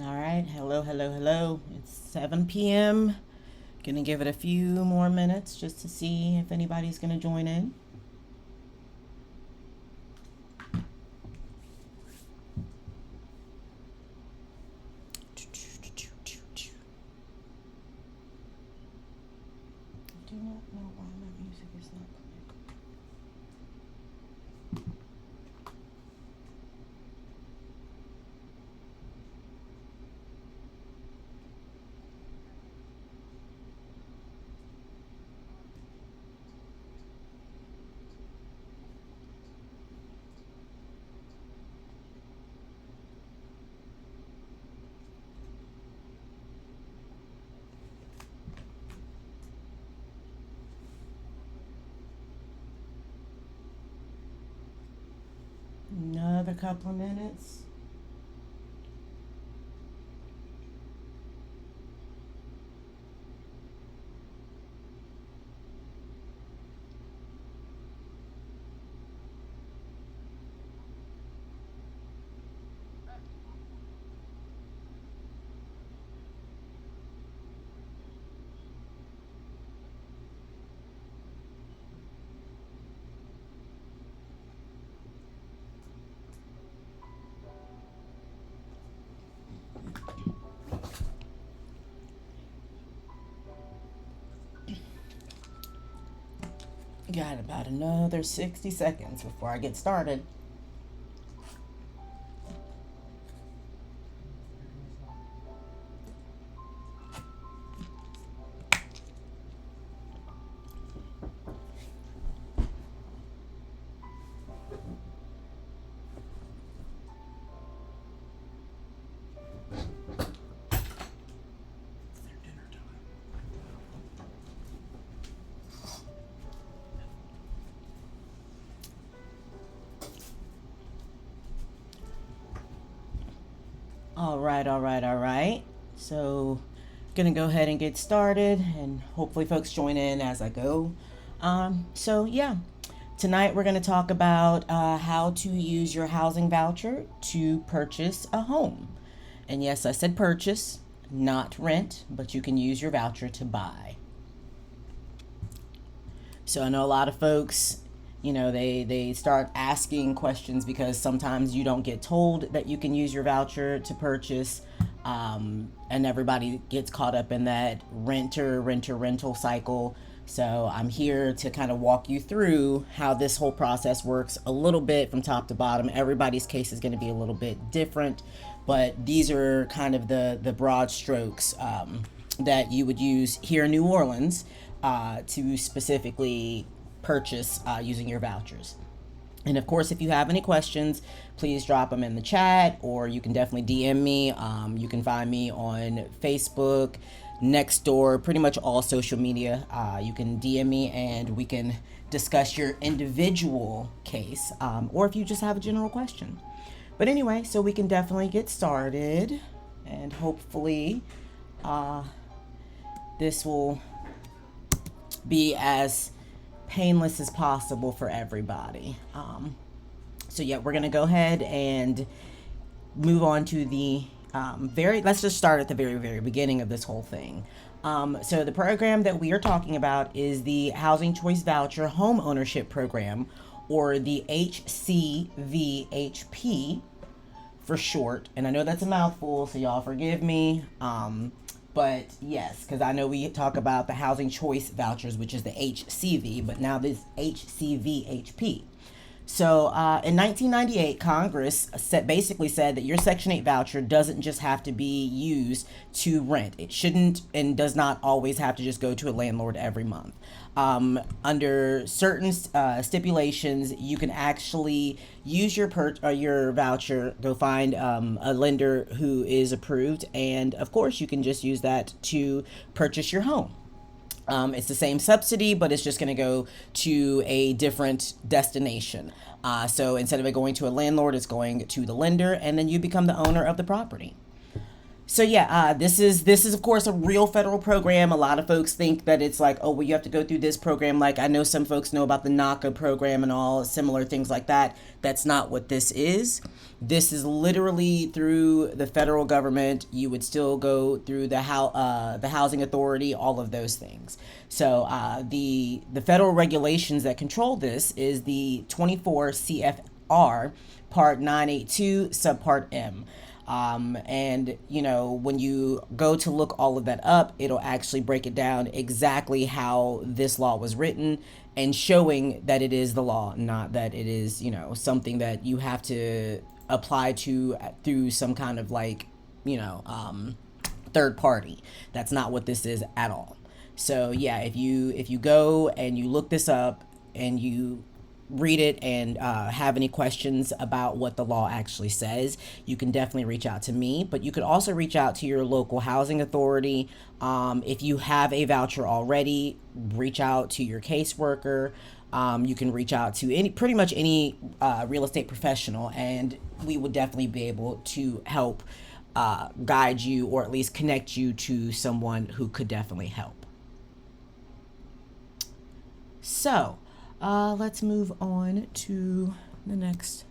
All right, hello. It's 7 p.m. Gonna give it a few more minutes just to see if anybody's gonna join in. I do not know why my music is not playing. Another couple of minutes. Got about another 60 seconds before I get started. All right. So, gonna go ahead and get started, and hopefully, folks join in as I go. So, tonight we're gonna talk about how to use your housing voucher to purchase a home. And yes, I said purchase, not rent, but you can use your voucher to buy. So I know a lot of folks, they start asking questions because sometimes you don't get told that you can use your voucher to purchase. And everybody gets caught up in that rental cycle. So I'm here to kind of walk you through how this whole process works a little bit from top to bottom. Everybody's case is going to be a little bit different, but these are kind of the broad strokes that you would use here in New Orleans to specifically purchase using your vouchers. And of course, if you have any questions, please drop them in the chat, or you can definitely DM me. You can find me on Facebook, Nextdoor, pretty much all social media. You can DM me and we can discuss your individual case, or if you just have a general question. But anyway, so we can definitely get started, and hopefully this will be as painless as possible for everybody. So we're gonna go ahead and move on to the let's just start at the very beginning of this whole thing. So the program that we are talking about is the Housing Choice Voucher Home Ownership Program, or the HCVHP for short. And I know that's a mouthful, so y'all forgive me. But yes, because I know we talk about the Housing Choice Vouchers, which is the HCV, but now this HCVHP. So in 1998, Congress basically said that your Section 8 voucher doesn't just have to be used to rent. It shouldn't and does not always have to just go to a landlord every month. Under certain stipulations, you can actually use your voucher, go find a lender who is approved, and of course, you can just use that to purchase your home. It's the same subsidy, but it's just going to go to a different destination. So instead of it going to a landlord, it's going to the lender, and then you become the owner of the property. So yeah, this is of course a real federal program. A lot of folks think that it's like, oh well, you have to go through this program. Like I know some folks know about the NACA program and all similar things like that. That's not what this is. This is literally through the federal government. You would still go through the housing authority, all of those things. So the federal regulations that control this is the 24 CFR Part 982 Subpart M. And when you go to look all of that up, it'll actually break it down exactly how this law was written and showing that it is the law, not that it is, something that you have to apply to through some kind of like, third party. That's not what this is at all. So yeah, if you go and you look this up and you read it and have any questions about what the law actually says, you can definitely reach out to me. But you could also reach out to your local housing authority. If you have a voucher already, reach out to your caseworker. You can reach out to pretty much any real estate professional, and we would definitely be able to help guide you or at least connect you to someone who could definitely help. So, let's move on to the next.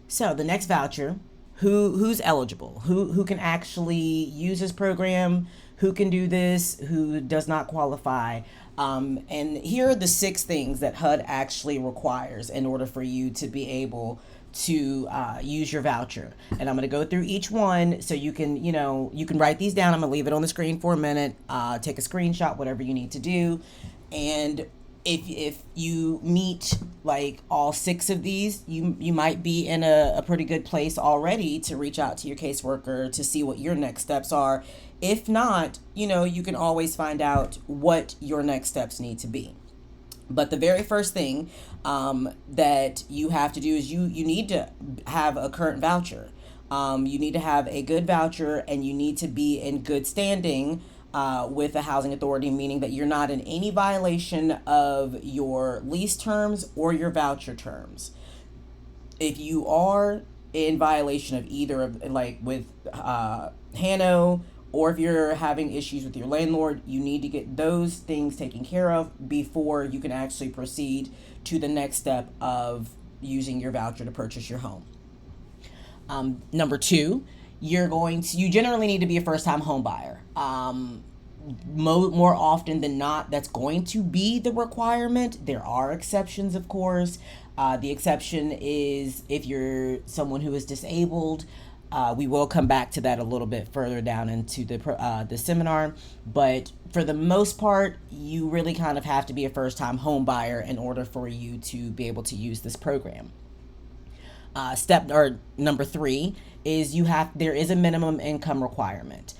So the next voucher, who's eligible, who can actually use this program, who can do this, who does not qualify. And here are the 6 things that HUD actually requires in order for you to be able to use your voucher. And I'm going to go through each one so you can, you can write these down. I'm going to leave it on the screen for a minute, take a screenshot, whatever you need to do. And if you meet like all 6 of these, you might be in a pretty good place already to reach out to your caseworker to see what your next steps are. If not, you can always find out what your next steps need to be. But the very first thing that you have to do is you need to have a current voucher. You need to have a good voucher, and you need to be in good standing with the housing authority, meaning that you're not in any violation of your lease terms or your voucher terms. If you are in violation of either of, like with Hano, or if you're having issues with your landlord, you need to get those things taken care of before you can actually proceed to the next step of using your voucher to purchase your home. Number 2, you generally need to be a first-time home buyer. More often than not, that's going to be the requirement. There are exceptions, of course. The exception is if you're someone who is disabled. We will come back to that a little bit further down into the seminar, but for the most part, you really kind of have to be a first-time home buyer in order for you to be able to use this program. Number 3 is there is a minimum income requirement.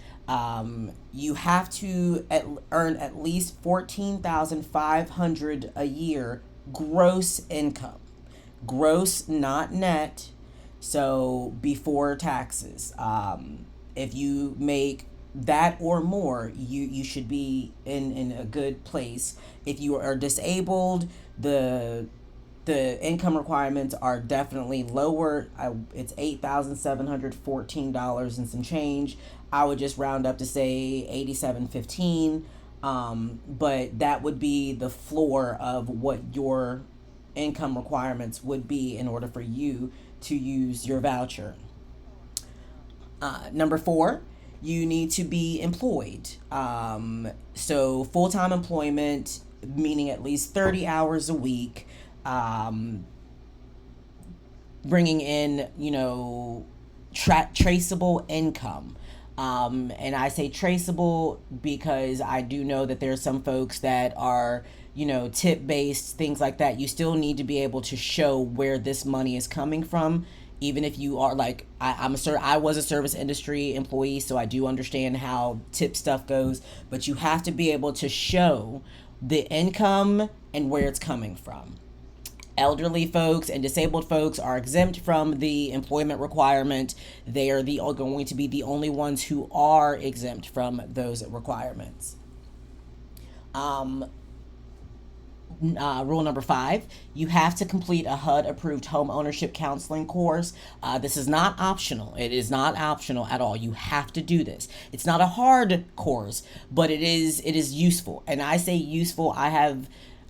You have to earn at least $14,500 a year gross income, gross, not net. So before taxes, if you make that or more, you should be in a good place. If you are disabled, the income requirements are definitely lower. It's $8,714 and some change. I would just round up to say $8,715. But that would be the floor of what your income requirements would be in order for you to use your voucher. Number 4, you need to be employed. So full-time employment, meaning at least 30 hours a week, bringing in, traceable income. And I say traceable because I do know that there's some folks that are, tip based, things like that. You still need to be able to show where this money is coming from, even if you are like, I was a service industry employee, so I do understand how tip stuff goes, but you have to be able to show the income and where it's coming from. Elderly folks and disabled folks are exempt from the employment requirement. They are going to be the only ones who are exempt from those requirements. Rule number 5, you have to complete a HUD approved home ownership counseling course. This is not optional. It is not optional at all. You have to do this. It's not a hard course, but it is useful. And I say useful.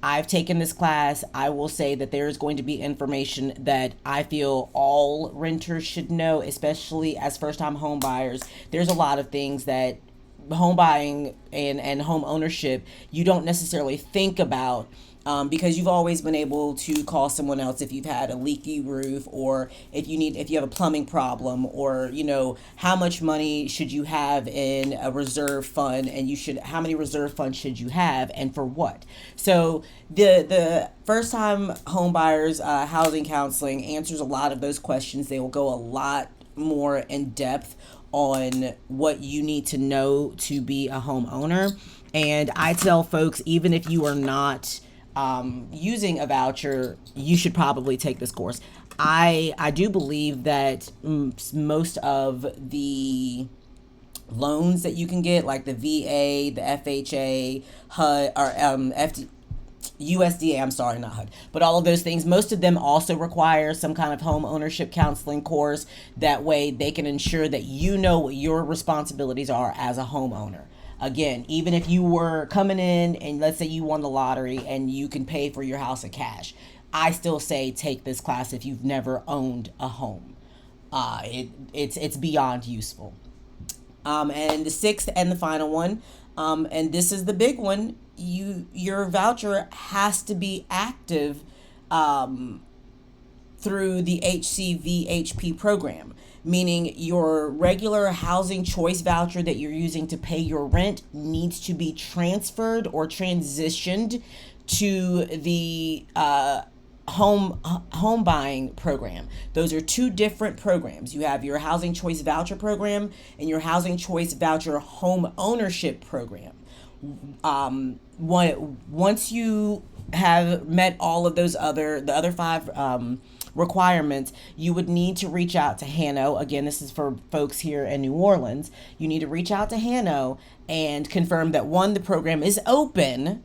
I've taken this class. I will say that there is going to be information that I feel all renters should know, especially as first time home buyers. There's a lot of things that home buying and home ownership you don't necessarily think about, because you've always been able to call someone else if you've had a leaky roof, or if you have a plumbing problem, or how much money should you have in a reserve fund, and how many reserve funds should you have, and for what. So the first time home buyers housing counseling answers a lot of those questions. They will go a lot more in depth on what you need to know to be a homeowner. And I tell folks, even if you are not using a voucher, you should probably take this course. I do believe that most of the loans that you can get, like the VA, the FHA, HUD, or USDA, I'm sorry, not HUD, but all of those things, most of them also require some kind of home ownership counseling course. That way they can ensure that you know what your responsibilities are as a homeowner. Again, even if you were coming in and let's say you won the lottery and you can pay for your house in cash, I still say take this class if you've never owned a home. It's beyond useful. And the sixth and the final one, and this is the big one, your voucher has to be active through the HCVHP program, meaning your regular housing choice voucher that you're using to pay your rent needs to be transferred or transitioned to the home buying program. Those are two different programs. You have your housing choice voucher program and your housing choice voucher home ownership program. Once you have met all of the other 5 requirements, you would need to reach out to Hano. Again, this is for folks here in New Orleans. You need to reach out to Hano and confirm that 1, the program is open,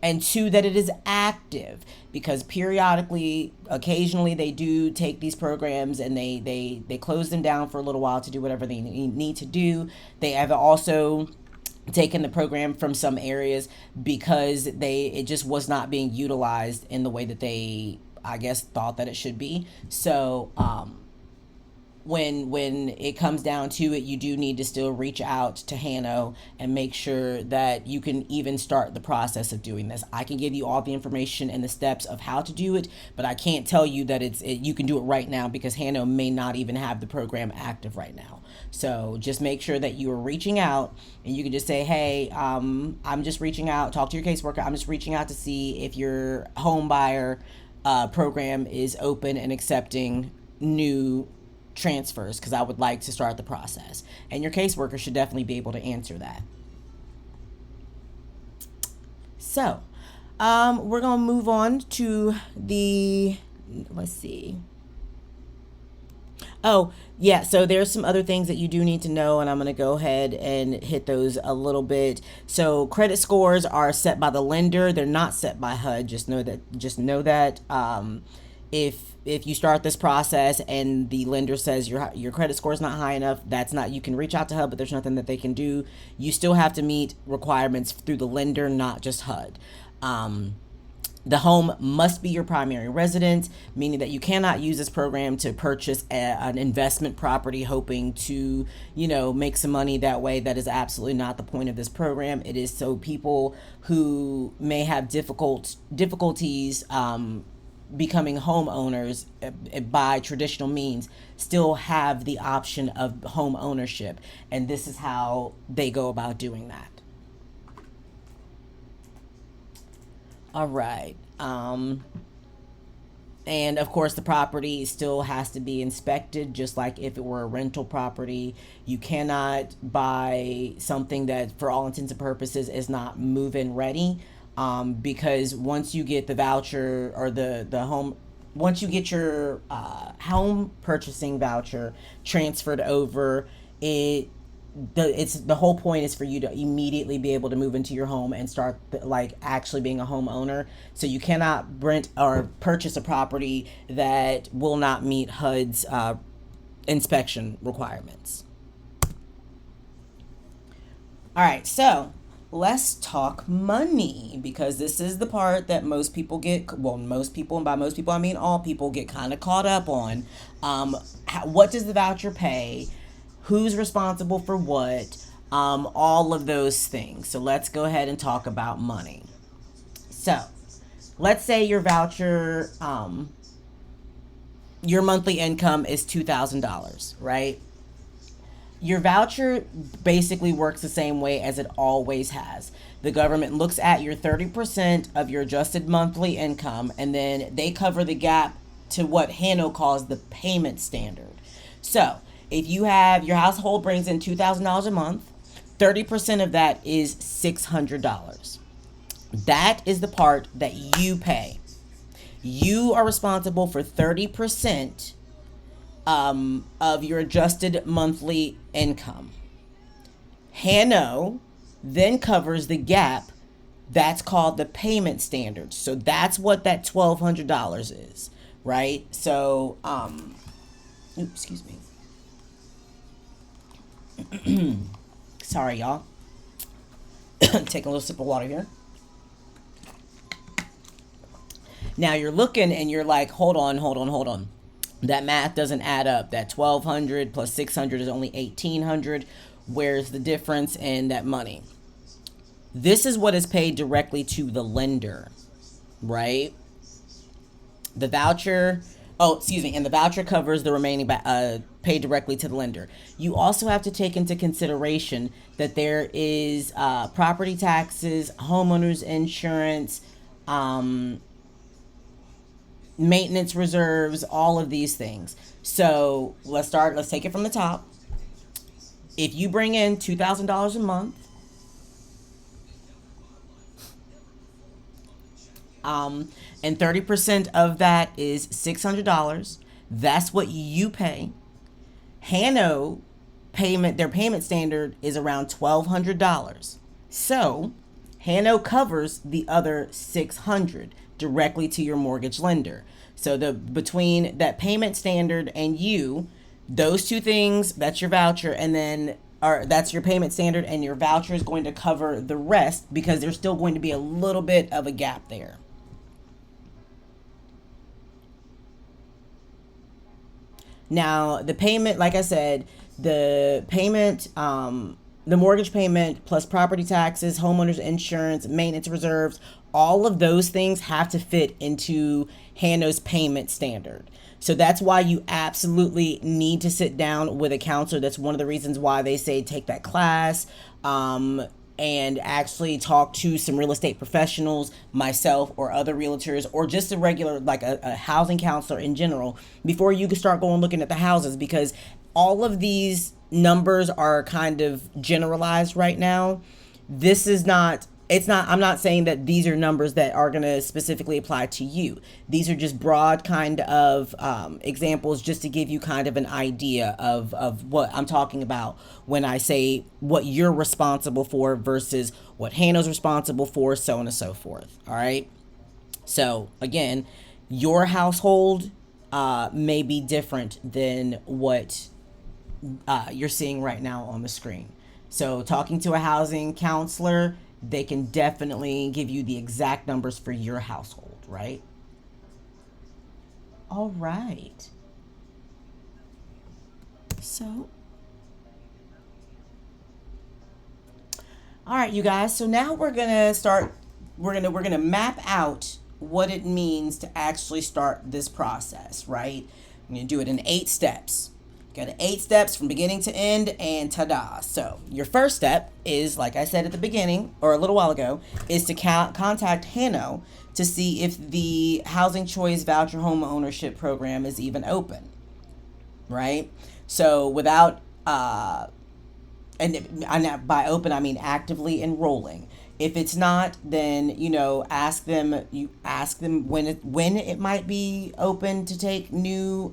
and 2, that it is active, because periodically, occasionally, they do take these programs and they close them down for a little while to do whatever they need to do. They have also taken the program from some areas because it just was not being utilized in the way that they, I guess, thought that it should be. So when it comes down to it, you do need to still reach out to Hano and make sure that you can even start the process of doing this. I can give you all the information and the steps of how to do it, but I can't tell you that you can do it right now, because Hano may not even have the program active right now. So just make sure that you are reaching out, and you can just say, hey, I'm just reaching out, talk to your caseworker. I'm just reaching out to see if your home buyer program is open and accepting new transfers, because I would like to start the process. And your caseworker should definitely be able to answer that. So we're going to move on to let's see. Oh, yeah, so there's some other things that you do need to know, and I'm going to go ahead and hit those a little bit. So credit scores are set by the lender. They're not set by HUD. Just know that if you start this process and the lender says your credit score is not high enough, you can reach out to HUD, but there's nothing that they can do. You still have to meet requirements through the lender, not just HUD. The home must be your primary residence, meaning that you cannot use this program to purchase an investment property hoping to, make some money that way. That is absolutely not the point of this program. It is so people who may have difficulties becoming homeowners by traditional means still have the option of home ownership. And this is how they go about doing that. All right. And of course, the property still has to be inspected, just like if it were a rental property. You cannot buy something that, for all intents and purposes, is not move-in ready, because once you get the voucher or once you get your home purchasing voucher transferred over, it the whole point is for you to immediately be able to move into your home and start like actually being a homeowner. So you cannot rent or purchase a property that will not meet HUD's inspection requirements. All right, so let's talk money, because this is the part that most people get, well, most people, and by most people I mean all people, get kind of caught up on. What does the voucher pay? Who's responsible for what? All of those things. So let's go ahead and talk about money. So let's say your voucher, your monthly income is $2,000, right? Your voucher basically works the same way as it always has. The government looks at your 30% of your adjusted monthly income, and then they cover the gap to what Hanno calls the payment standard. So if you have, your household brings in $2,000 a month, 30% of that is $600. That is the part that you pay. You are responsible for 30% of your adjusted monthly income. Hanno then covers the gap. That's called the payment standard. So that's what that $1,200 is, right? So, excuse me. Sorry, y'all. Take a little sip of water here. Now you're looking and you're like, hold on. That math doesn't add up. That 1,200 plus 600 is only 1,800. Where's the difference in that money? This is what is paid directly to the lender, right? The voucher, and the voucher covers the remaining paid directly to the lender. You also have to take into consideration that there is property taxes, homeowners insurance, maintenance reserves, all of these things. So let's take it from the top. If you bring in $2,000 a month, and 30% of that is $600, that's what you pay. Hanno their payment standard is around $1,200. So Hanno covers the other $600 directly to your mortgage lender. So between that payment standard and you, those two things, that's your voucher, and then that's your payment standard, and your voucher is going to cover the rest, because there's still going to be a little bit of a gap there. Now, the payment, like I said, the payment, the mortgage payment plus property taxes, homeowners insurance, maintenance reserves, all of those things have to fit into Hanno's payment standard. So that's why you absolutely need to sit down with a counselor. That's one of the reasons why they say take that class, and actually talk to some real estate professionals, myself or other realtors, or just a regular, like a housing counselor in general, before you can start going looking at the houses, because all of these numbers are kind of generalized right now. I'm not saying that these are numbers that are going to specifically apply to you. These are just broad kind of examples, just to give you kind of an idea of what I'm talking about when I say what you're responsible for versus what Hanno's responsible for, so on and so forth. All right. So again, your household may be different than what you're seeing right now on the screen. So talking to a housing counselor, they can definitely give you the exact numbers for your household, right? All right. So, all right, you guys. So now we're gonna start. We're gonna map out what it means to actually start this process, right? I'm gonna do it in 8 steps. Got 8 steps from beginning to end, and ta-da. So your first step is, like I said at the beginning, or a little while ago, is to contact Hanno to see if the Housing Choice Voucher Home Ownership Program is even open, right? So without, and by open, I mean actively enrolling. If it's not, then, ask them when it might be open to take new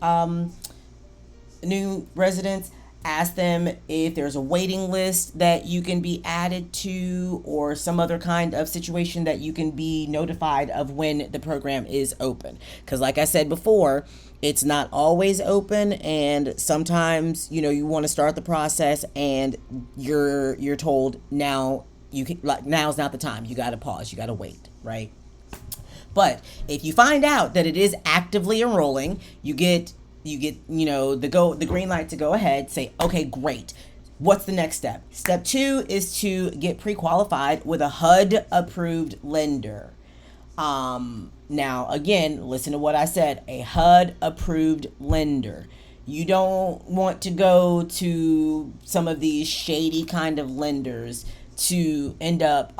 residents. Ask them if there's a waiting list that you can be added to, or some other kind of situation that you can be notified of when the program is open. Because like I said before, it's not always open, and sometimes you want to start the process and you're told now you can, like, now's not the time. You got to pause. You got to wait, right? But if you find out that it is actively enrolling, you get the green light to go ahead, say, okay, great. What's the next step? Step 2 is to get pre-qualified with a HUD approved lender. Now again, listen to what I said, a HUD approved lender. You don't want to go to some of these shady kind of lenders to end up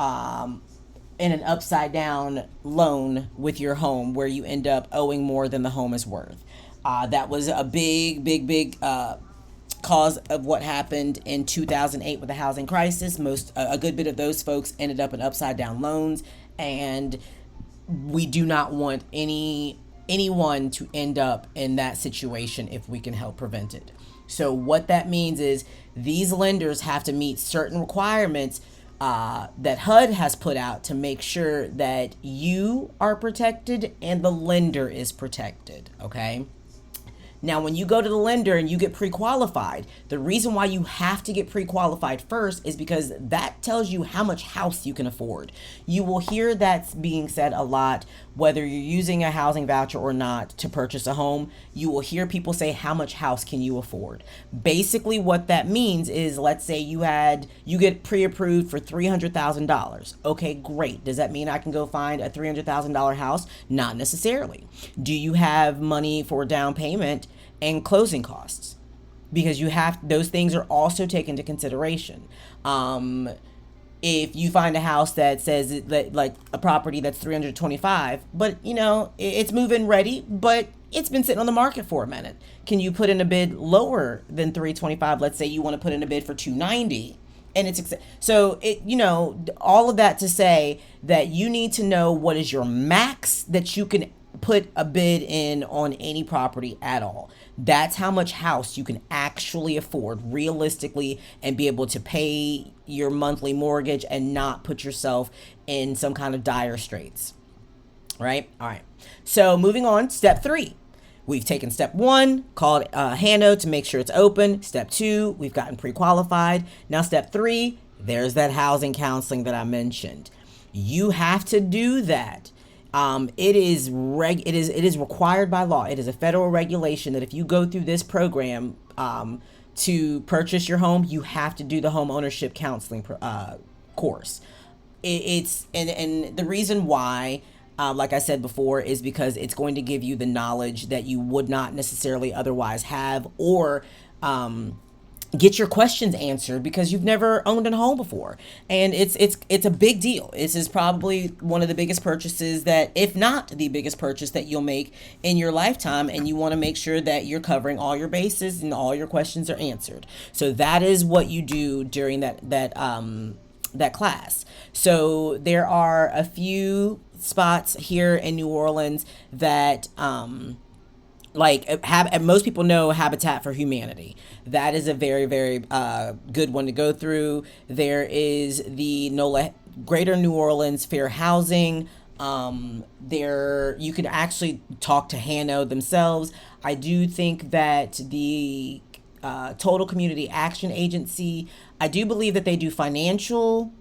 in an upside down loan with your home where you end up owing more than the home is worth. That was a big cause of what happened in 2008 with the housing crisis. A good bit of those folks ended up in upside down loans, and we do not want anyone to end up in that situation if we can help prevent it. So what that means is these lenders have to meet certain requirements that HUD has put out to make sure that you are protected and the lender is protected, okay? Now, when you go to the lender and you get pre-qualified, the reason why you have to get pre-qualified first is because that tells you how much house you can afford. You will hear that being said a lot, whether you're using a housing voucher or not to purchase a home. You will hear people say, how much house can you afford? Basically, what that means is, let's say you get pre-approved for $300,000. Okay, great. Does that mean I can go find a $300,000 house? Not necessarily. Do you have money for down payment and closing costs? Because those things are also taken into consideration. If you find a house that says like a property that's 325, but it's move-in ready, but it's been sitting on the market for a minute, can you put in a bid lower than 325? Let's say you want to put in a bid for 290, and all of that to say that you need to know what is your max that you can put a bid in on any property at all. That's how much house you can actually afford realistically and be able to pay your monthly mortgage and not put yourself in some kind of dire straits. Right? All right. So moving on, step 3. We've taken step 1, called Hano to make sure it's open. Step 2, we've gotten pre-qualified. Now step 3, there's that housing counseling that I mentioned. You have to do that. It is required by law. It is a federal regulation that if you go through this program to purchase your home, you have to do the home ownership counseling course. And the reason why, like I said before, is because it's going to give you the knowledge that you would not necessarily otherwise have, or get your questions answered because you've never owned a home before. And it's a big deal. This is probably one of the biggest purchases that, if not the biggest purchase that you'll make in your lifetime, and you want to make sure that you're covering all your bases and all your questions are answered. So that is what you do during that class. So there are a few spots here in New Orleans that most people know Habitat for Humanity. That is a very, very good one to go through. There is the Greater New Orleans Fair Housing. There you can actually talk to Hano themselves. I do think that the Total Community Action Agency, I do believe that they do financial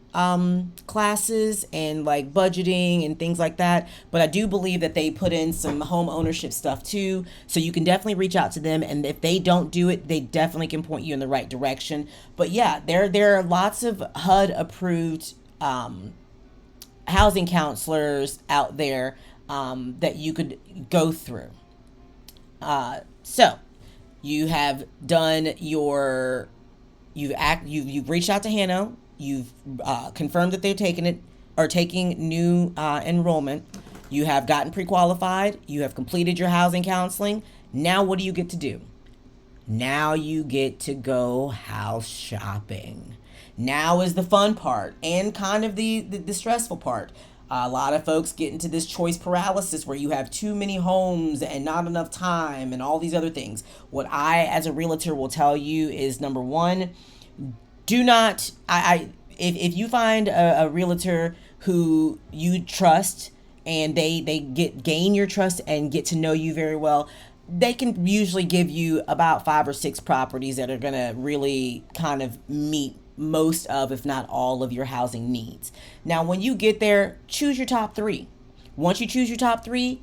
classes and like budgeting and things like that, but I do believe that they put in some home ownership stuff too, so you can definitely reach out to them, and if they don't do it, they definitely can point you in the right direction. But yeah, there are lots of HUD approved housing counselors out there that you could go through. So you have done you've reached out to Hano. You've confirmed that they're taking new enrollment. You have gotten pre-qualified. You have completed your housing counseling. Now what do you get to do? Now you get to go house shopping. Now is the fun part and kind of the stressful part. A lot of folks get into this choice paralysis where you have too many homes and not enough time and all these other things. What I, as a realtor, will tell you is, number one, do not, if you find a realtor who you trust and they gain your trust and get to know you very well, they can usually give you about 5 or 6 properties that are going to really kind of meet most of, if not all of, your housing needs. Now, when you get there, choose your top 3. Once you choose your top 3,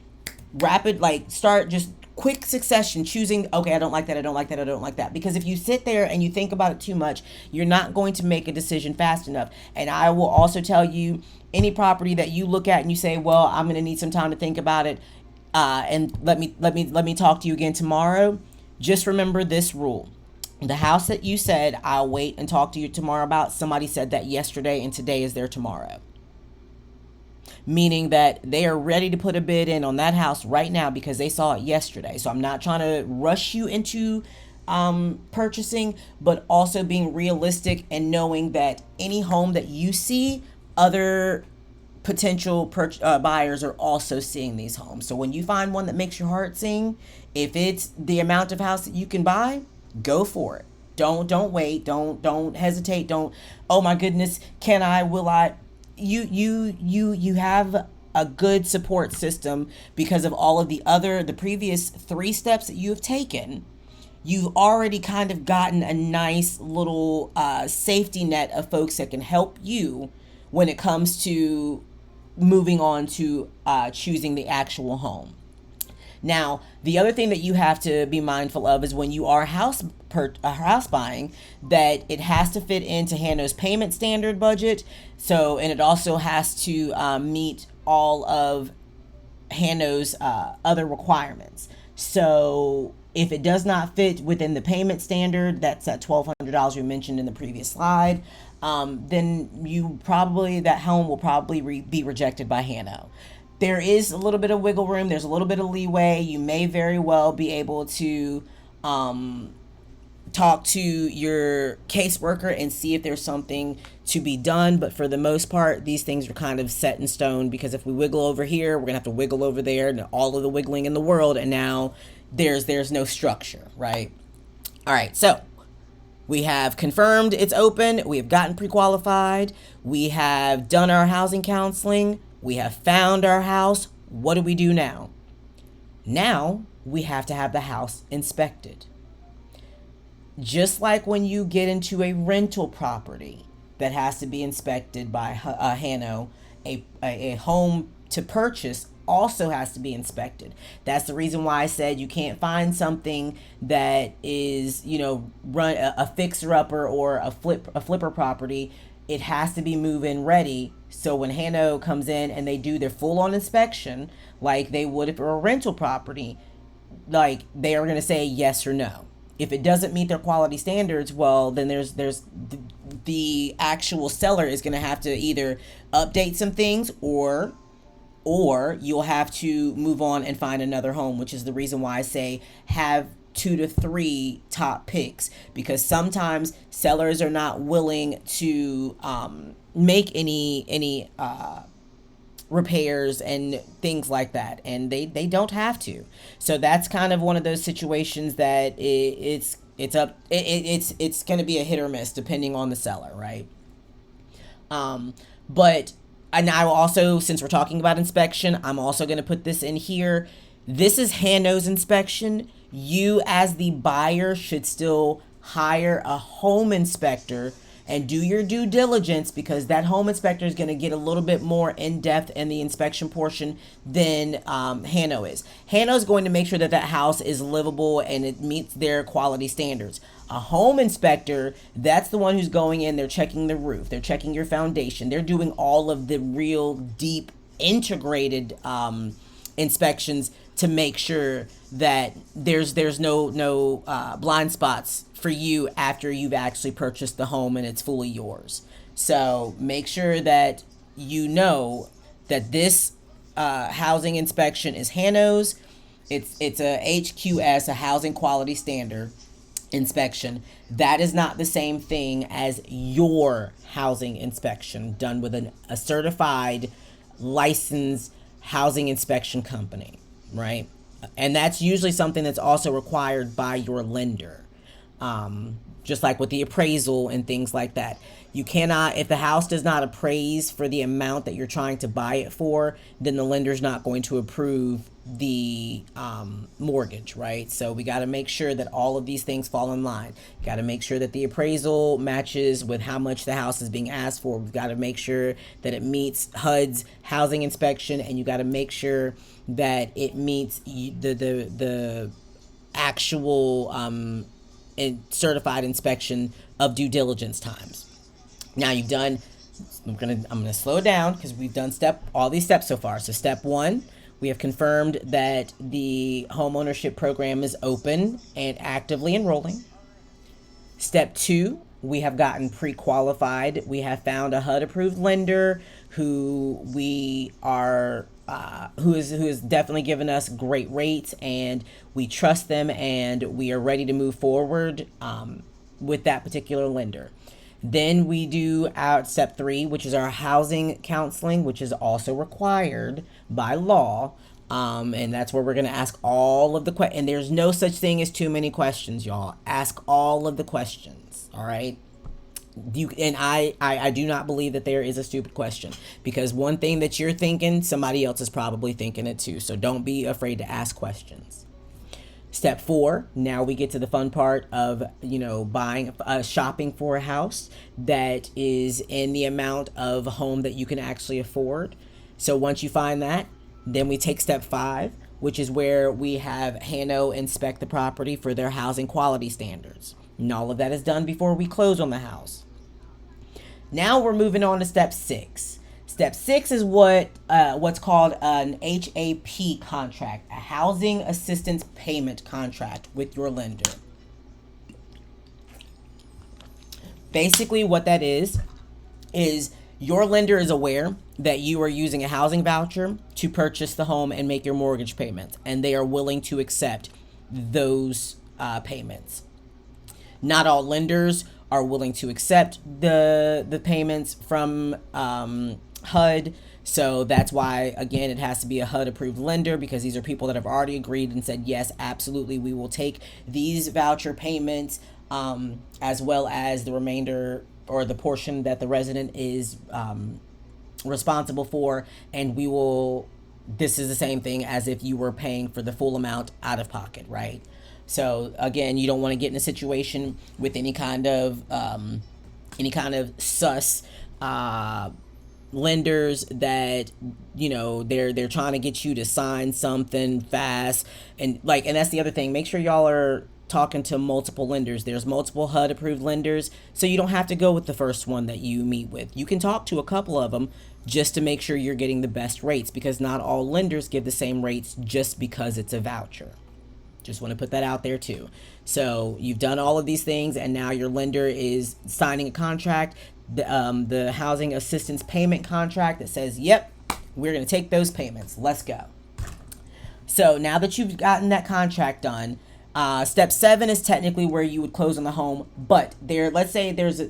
start just quick succession choosing, okay, I don't like that, I don't like that, I don't like that. Because if you sit there and you think about it too much, you're not going to make a decision fast enough. And I will also tell you, any property that you look at and you say, well, I'm going to need some time to think about it, and let me talk to you again tomorrow. Just remember this rule. The house that you said, I'll wait and talk to you tomorrow about, somebody said that yesterday and today is their tomorrow. Meaning that they are ready to put a bid in on that house right now because they saw it yesterday. So I'm not trying to rush you into purchasing, but also being realistic and knowing that any home that you see, other potential buyers are also seeing these homes. So when you find one that makes your heart sing, if it's the amount of house that you can buy, go for it. Don't wait. Don't hesitate. Don't, oh my goodness, can I, will I? You have a good support system because of all of the previous 3 steps that you have taken. You've already kind of gotten a nice little safety net of folks that can help you when it comes to moving on to choosing the actual home. Now, the other thing that you have to be mindful of is when you are house buying, that it has to fit into Hano's payment standard budget. So, and it also has to meet all of Hano's other requirements. So, if it does not fit within the payment standard, that's that $1,200 we mentioned in the previous slide, then that home will probably be rejected by Hano. There is a little bit of wiggle room. There's a little bit of leeway. You may very well be able to talk to your caseworker and see if there's something to be done. But for the most part, these things are kind of set in stone, because if we wiggle over here, we're going to have to wiggle over there, and all of the wiggling in the world. And now there's no structure, right? All right. So we have confirmed it's open. We have gotten pre-qualified. We have done our housing counseling. We have found our house. What do we do now? Now we have to have the house inspected. Just like when you get into a rental property that has to be inspected by Hano, a home to purchase also has to be inspected. That's the reason why I said you can't find something that is, run a fixer-upper or a flipper property. It has to be move-in ready. So when Hano comes in and they do their full-on inspection, like they would if it were a rental property, like they are going to say yes or no. If it doesn't meet their quality standards, well, then there's the actual seller is going to have to either update some things, or you'll have to move on and find another home, which is the reason why I say have 2 to 3 top picks, because sometimes sellers are not willing to make any repairs and things like that, and they don't have to. So that's kind of one of those situations that it's going to be a hit or miss depending on the seller, right? But and I will also, since we're talking about inspection, I'm also going to put this in here. This is Hano's inspection. You as the buyer should still hire a home inspector and do your due diligence, because that home inspector is going to get a little bit more in depth in the inspection portion than Hano is. Hano is going to make sure that that house is livable and it meets their quality standards. A home inspector, that's the one who's going in, they're checking the roof, they're checking your foundation, they're doing all of the real deep integrated inspections to make sure that there's no blind spots for you after you've actually purchased the home and it's fully yours. So make sure that you know that this housing inspection is Hano's. It's a HQS, a housing quality standard inspection. That is not the same thing as your housing inspection done with a certified licensed housing inspection company, right? And that's usually something that's also required by your lender. Just like with the appraisal and things like that. You cannot, if the house does not appraise for the amount that you're trying to buy it for, then the lender's not going to approve the mortgage, right? So we got to make sure that all of these things fall in line. Got to make sure that the appraisal matches with how much the house is being asked for. We've got to make sure that it meets HUD's housing inspection, and you got to make sure that it meets the actual and certified inspection of due diligence times. Now you've done, I'm gonna slow it down because we've done all these steps so far. So step 1, we have confirmed that the home ownership program is open and actively enrolling. Step 2, we have gotten pre-qualified. We have found a HUD approved lender who has definitely given us great rates, and we trust them, and we are ready to move forward with that particular lender. Then we do our step 3, which is our housing counseling, which is also required by law. And that's where we're going to ask all of the questions. And there's no such thing as too many questions, y'all. Ask all of the questions. All right. I do not believe that there is a stupid question, because one thing that you're thinking, somebody else is probably thinking it too. So don't be afraid to ask questions. Step 4, now we get to the fun part of, shopping for a house that is in the amount of home that you can actually afford. So once you find that, then we take step 5, which is where we have Hano inspect the property for their housing quality standards. And all of that is done before we close on the house. Now we're moving on to step 6. Step 6 is what's called an HAP contract, a housing assistance payment contract with your lender. Basically what that is your lender is aware that you are using a housing voucher to purchase the home and make your mortgage payments, and they are willing to accept those payments. Not all lenders are willing to accept the payments from HUD. So that's why, again, it has to be a HUD approved lender, because these are people that have already agreed and said, yes, absolutely, we will take these voucher payments as well as the remainder or the portion that the resident is responsible for, and this is the same thing as if you were paying for the full amount out of pocket, right? So again, you don't want to get in a situation with any kind of sus lenders that they're trying to get you to sign something fast, and that's the other thing. Make sure y'all are talking to multiple lenders. There's multiple HUD approved lenders, so you don't have to go with the first one that you meet with. You can talk to a couple of them just to make sure you're getting the best rates, because not all lenders give the same rates just because it's a voucher. Just want to put that out there too. So you've done all of these things, and now your lender is signing a contract, the housing assistance payment contract that says, yep, we're going to take those payments. Let's go. So now that you've gotten that contract done, step 7 is technically where you would close on the home, but let's say there's a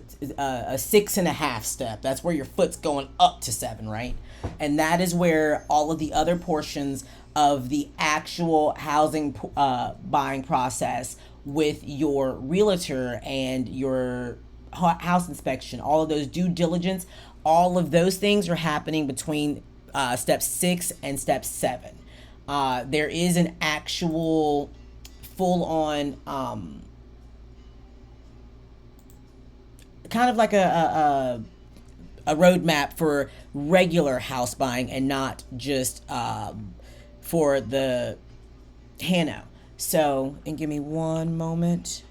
6.5 step. That's where your foot's going up to 7, right? And that is where all of the other portions of the actual housing buying process with your realtor and your house inspection, all of those due diligence, all of those things are happening between step 6 and step 7. There is an actual full-on kind of like a roadmap for regular house buying, and not just for the Hano. So, and give me one moment.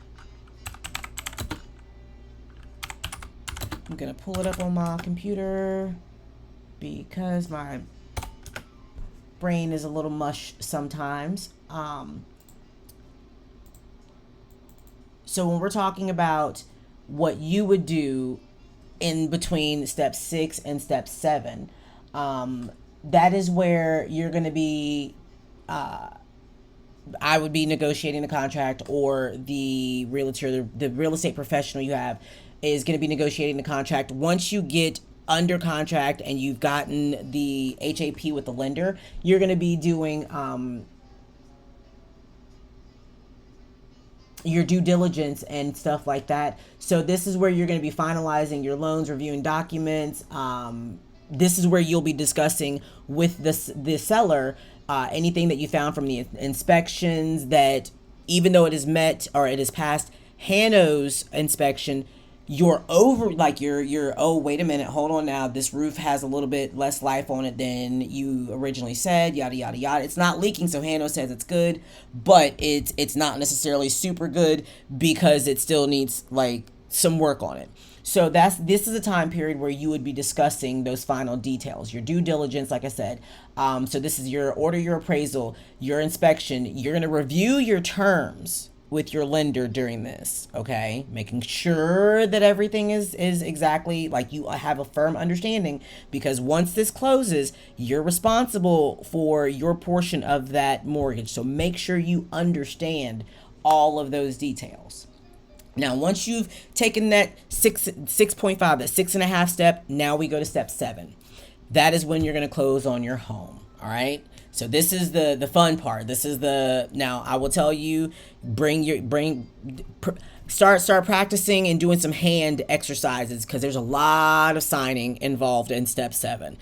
I'm gonna pull it up on my computer because my brain is a little mush sometimes. So when we're talking about what you would do in between step 6 and step 7, that is where you're going to be, I would be negotiating the contract, or the realtor, the real estate professional you have is going to be negotiating the contract. Once you get under contract and you've gotten the HAP with the lender, you're going to be doing your due diligence and stuff like that. So this is where you're going to be finalizing your loans, reviewing documents. This is where you'll be discussing with the seller anything that you found from the inspections, that even though it is met or it is passed Hano's inspection, you're over, like you're oh, wait a minute, hold on, now this roof has a little bit less life on it than you originally said, yada yada yada. It's not leaking, so Hano says it's good, but it's not necessarily super good because it still needs like some work on it. So this is a time period where you would be discussing those final details, your due diligence, like I said. So this is your order, your appraisal, your inspection. You're going to review your terms with your lender during this, okay? Making sure that everything is exactly like you have a firm understanding, because once this closes, you're responsible for your portion of that mortgage. So make sure you understand all of those details. Now, once you've taken that 6.5, that 6.5 step, now we go to step 7. That is when you're going to close on your home. All right. So this is the fun part. This is now I will tell you, start practicing and doing some hand exercises, because there's a lot of signing involved in step 7.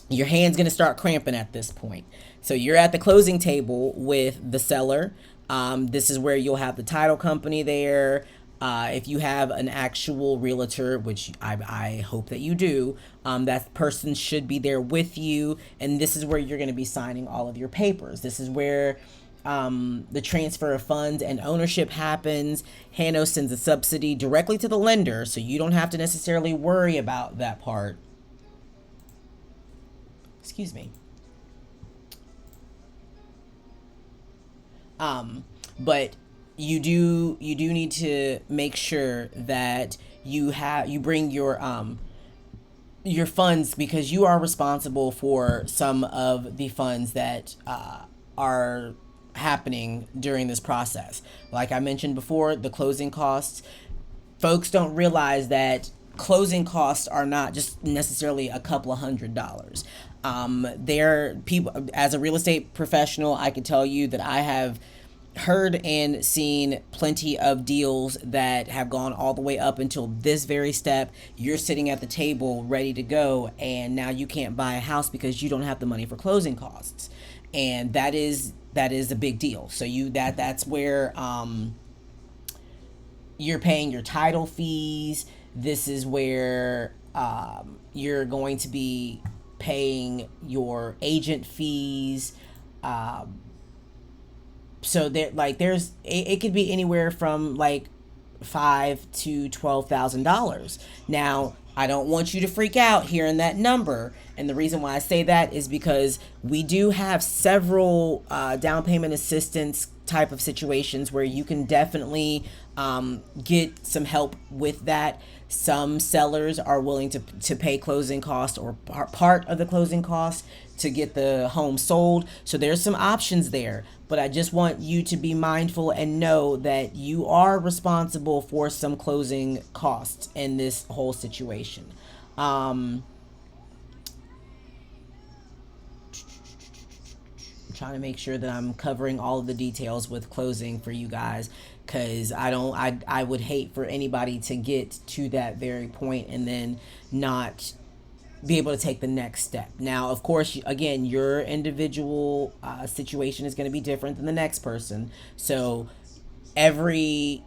Your hand's going to start cramping at this point. So you're at the closing table with the seller. This is where you'll have the title company there. If you have an actual realtor, which I hope that you do, that person should be there with you. And this is where you're going to be signing all of your papers. This is where the transfer of funds and ownership happens. Hano sends a subsidy directly to the lender, so you don't have to necessarily worry about that part. Excuse me. But you do need to make sure that you bring your funds, because you are responsible for some of the funds that are happening during this process. Like I mentioned before, the closing costs. Folks don't realize that closing costs are not just necessarily a couple of $100s. There people, as a real estate professional, I can tell you that I have heard and seen plenty of deals that have gone all the way up until this very step. You're sitting at the table ready to go, and now you can't buy a house because you don't have the money for closing costs, and that is a big deal. So that's where you're paying your title fees. This is where you're going to be paying your agent fees. So it could be anywhere from like $5,000 to $12,000. Now, I don't want you to freak out hearing that number, and the reason why I say that is because we do have several down payment assistance type of situations where you can definitely get some help with that. Some sellers are willing to pay closing costs or part of the closing costs to get the home sold. So there's some options there, but I just want you to be mindful and know that you are responsible for some closing costs in this whole situation. I'm trying to make sure that I'm covering all of the details with closing for you guys, because I would hate for anybody to get to that very point and then not be able to take the next step. Now, of course, again, your individual situation is going to be different than the next person. So every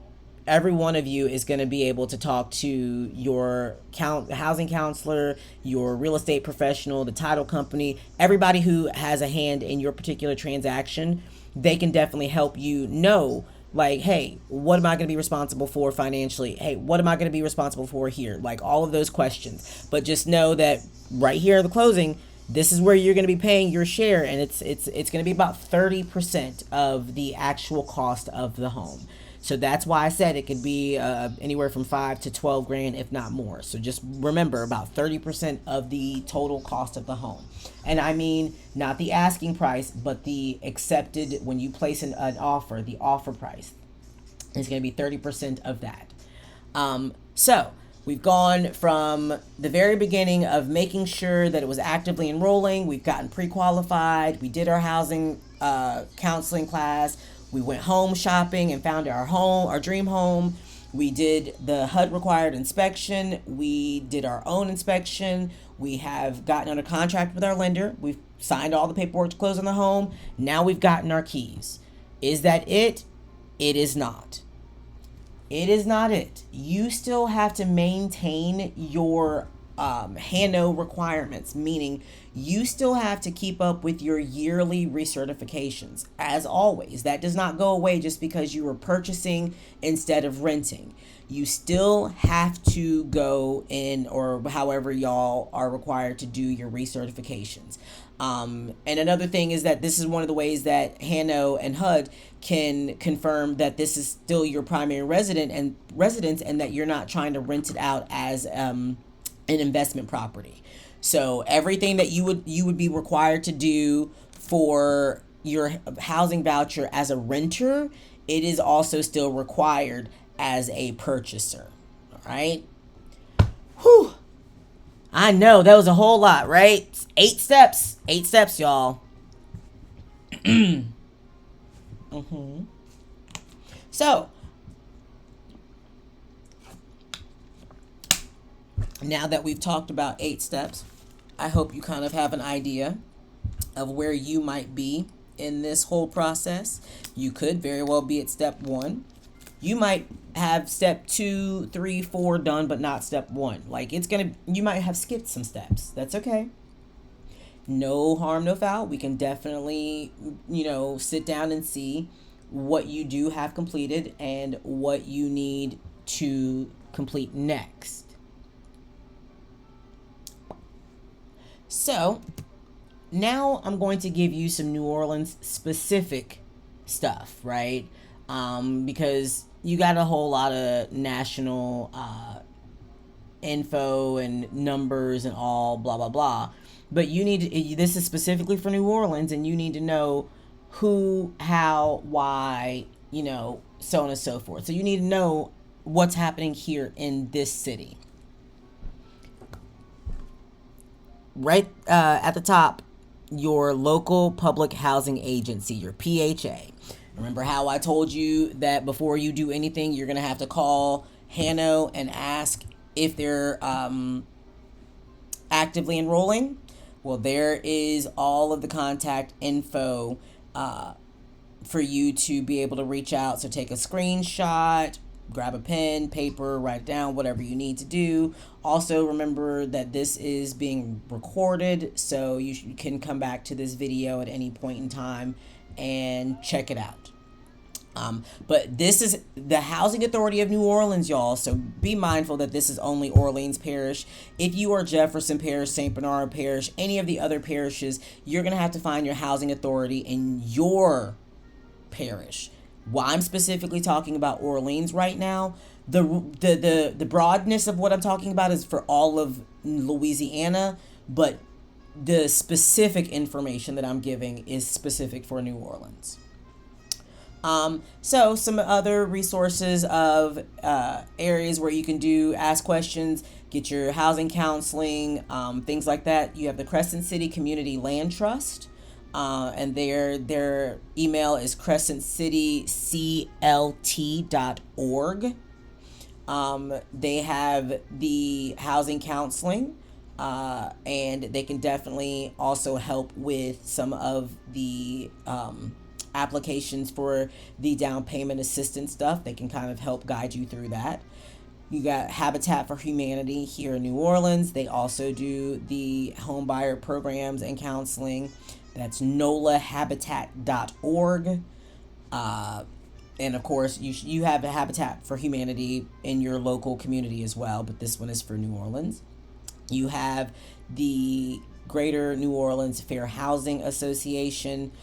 one of you is going to be able to talk to your housing counselor, your real estate professional, the title company, everybody who has a hand in your particular transaction. They can definitely help you know, like, hey, what am I going to be responsible for financially? Hey, what am I going to be responsible for here? Like all of those questions. But just know that right here at the closing, this is where you're going to be paying your share, and it's going to be about 30% of the actual cost of the home. So that's why I said it could be anywhere from $5,000 to $12,000, if not more. So just remember, about 30% of the total cost of the home. And I mean, not the asking price, but the accepted, when you place an offer, the offer price is going to be 30% of that. So We've gone from the very beginning of making sure that it was actively enrolling. We've gotten pre-qualified. We did our housing counseling class. We went home shopping and found our home, our dream home. We did the HUD required inspection. We did our own inspection. We have gotten under contract with our lender. We've signed all the paperwork to close on the home. Now we've gotten our keys. Is that it? It is not. It is not it. You still have to maintain your HANO requirements, meaning you still have to keep up with your yearly recertifications. As always, that does not go away just because you were purchasing instead of renting. You still have to go in, or however y'all are required to do your recertifications. And another thing is that this is one of the ways that HANO and HUD can confirm that this is still your primary residence and that you're not trying to rent it out as an investment property. So everything that you would be required to do for your housing voucher as a renter, it is also still required as a purchaser. All right. Whew. I know that was a whole lot, right? 8 steps. 8 steps, y'all. So, now that we've talked about 8 steps, I hope you kind of have an idea of where you might be in this whole process. You could very well be at step 1. You might have step 2, 3, 4 done, but not step 1. Like you might have skipped some steps. That's okay. No harm, no foul. We can definitely, sit down and see what you do have completed and what you need to complete next. So now I'm going to give you some New Orleans specific stuff, right? Because you got a whole lot of national info and numbers and all blah, blah, blah. But this is specifically for New Orleans, and you need to know who, how, why, so on and so forth. So you need to know what's happening here in this city. Right at the top, your local public housing agency, your PHA. Remember how I told you that before you do anything, you're going to have to call HANO and ask if they're actively enrolling? Well, there is all of the contact info for you to be able to reach out. So take a screenshot, grab a pen, paper, write down whatever you need to do. Also, remember that this is being recorded, so you can come back to this video at any point in time and check it out. But this is the Housing Authority of New Orleans, y'all. So be mindful that this is only Orleans Parish. If you are Jefferson Parish, St. Bernard Parish, any of the other parishes, you're going to have to find your housing authority in your parish. Why I'm specifically talking about Orleans right now, the broadness of what I'm talking about is for all of Louisiana, but the specific information that I'm giving is specific for New Orleans. So some other resources of areas where you can ask questions, get your housing counseling, things like that. You have the Crescent City Community Land Trust, and their email is crescentcityclt.org. They have the housing counseling, and they can definitely also help with some of the applications for the down payment assistance stuff. They can kind of help guide you through that. You got Habitat for Humanity here in New Orleans. They also do the homebuyer programs and counseling. That's nolahabitat.org. And of course, you have a Habitat for Humanity in your local community as well, but this one is for New Orleans. You have the Greater New Orleans Fair Housing Association.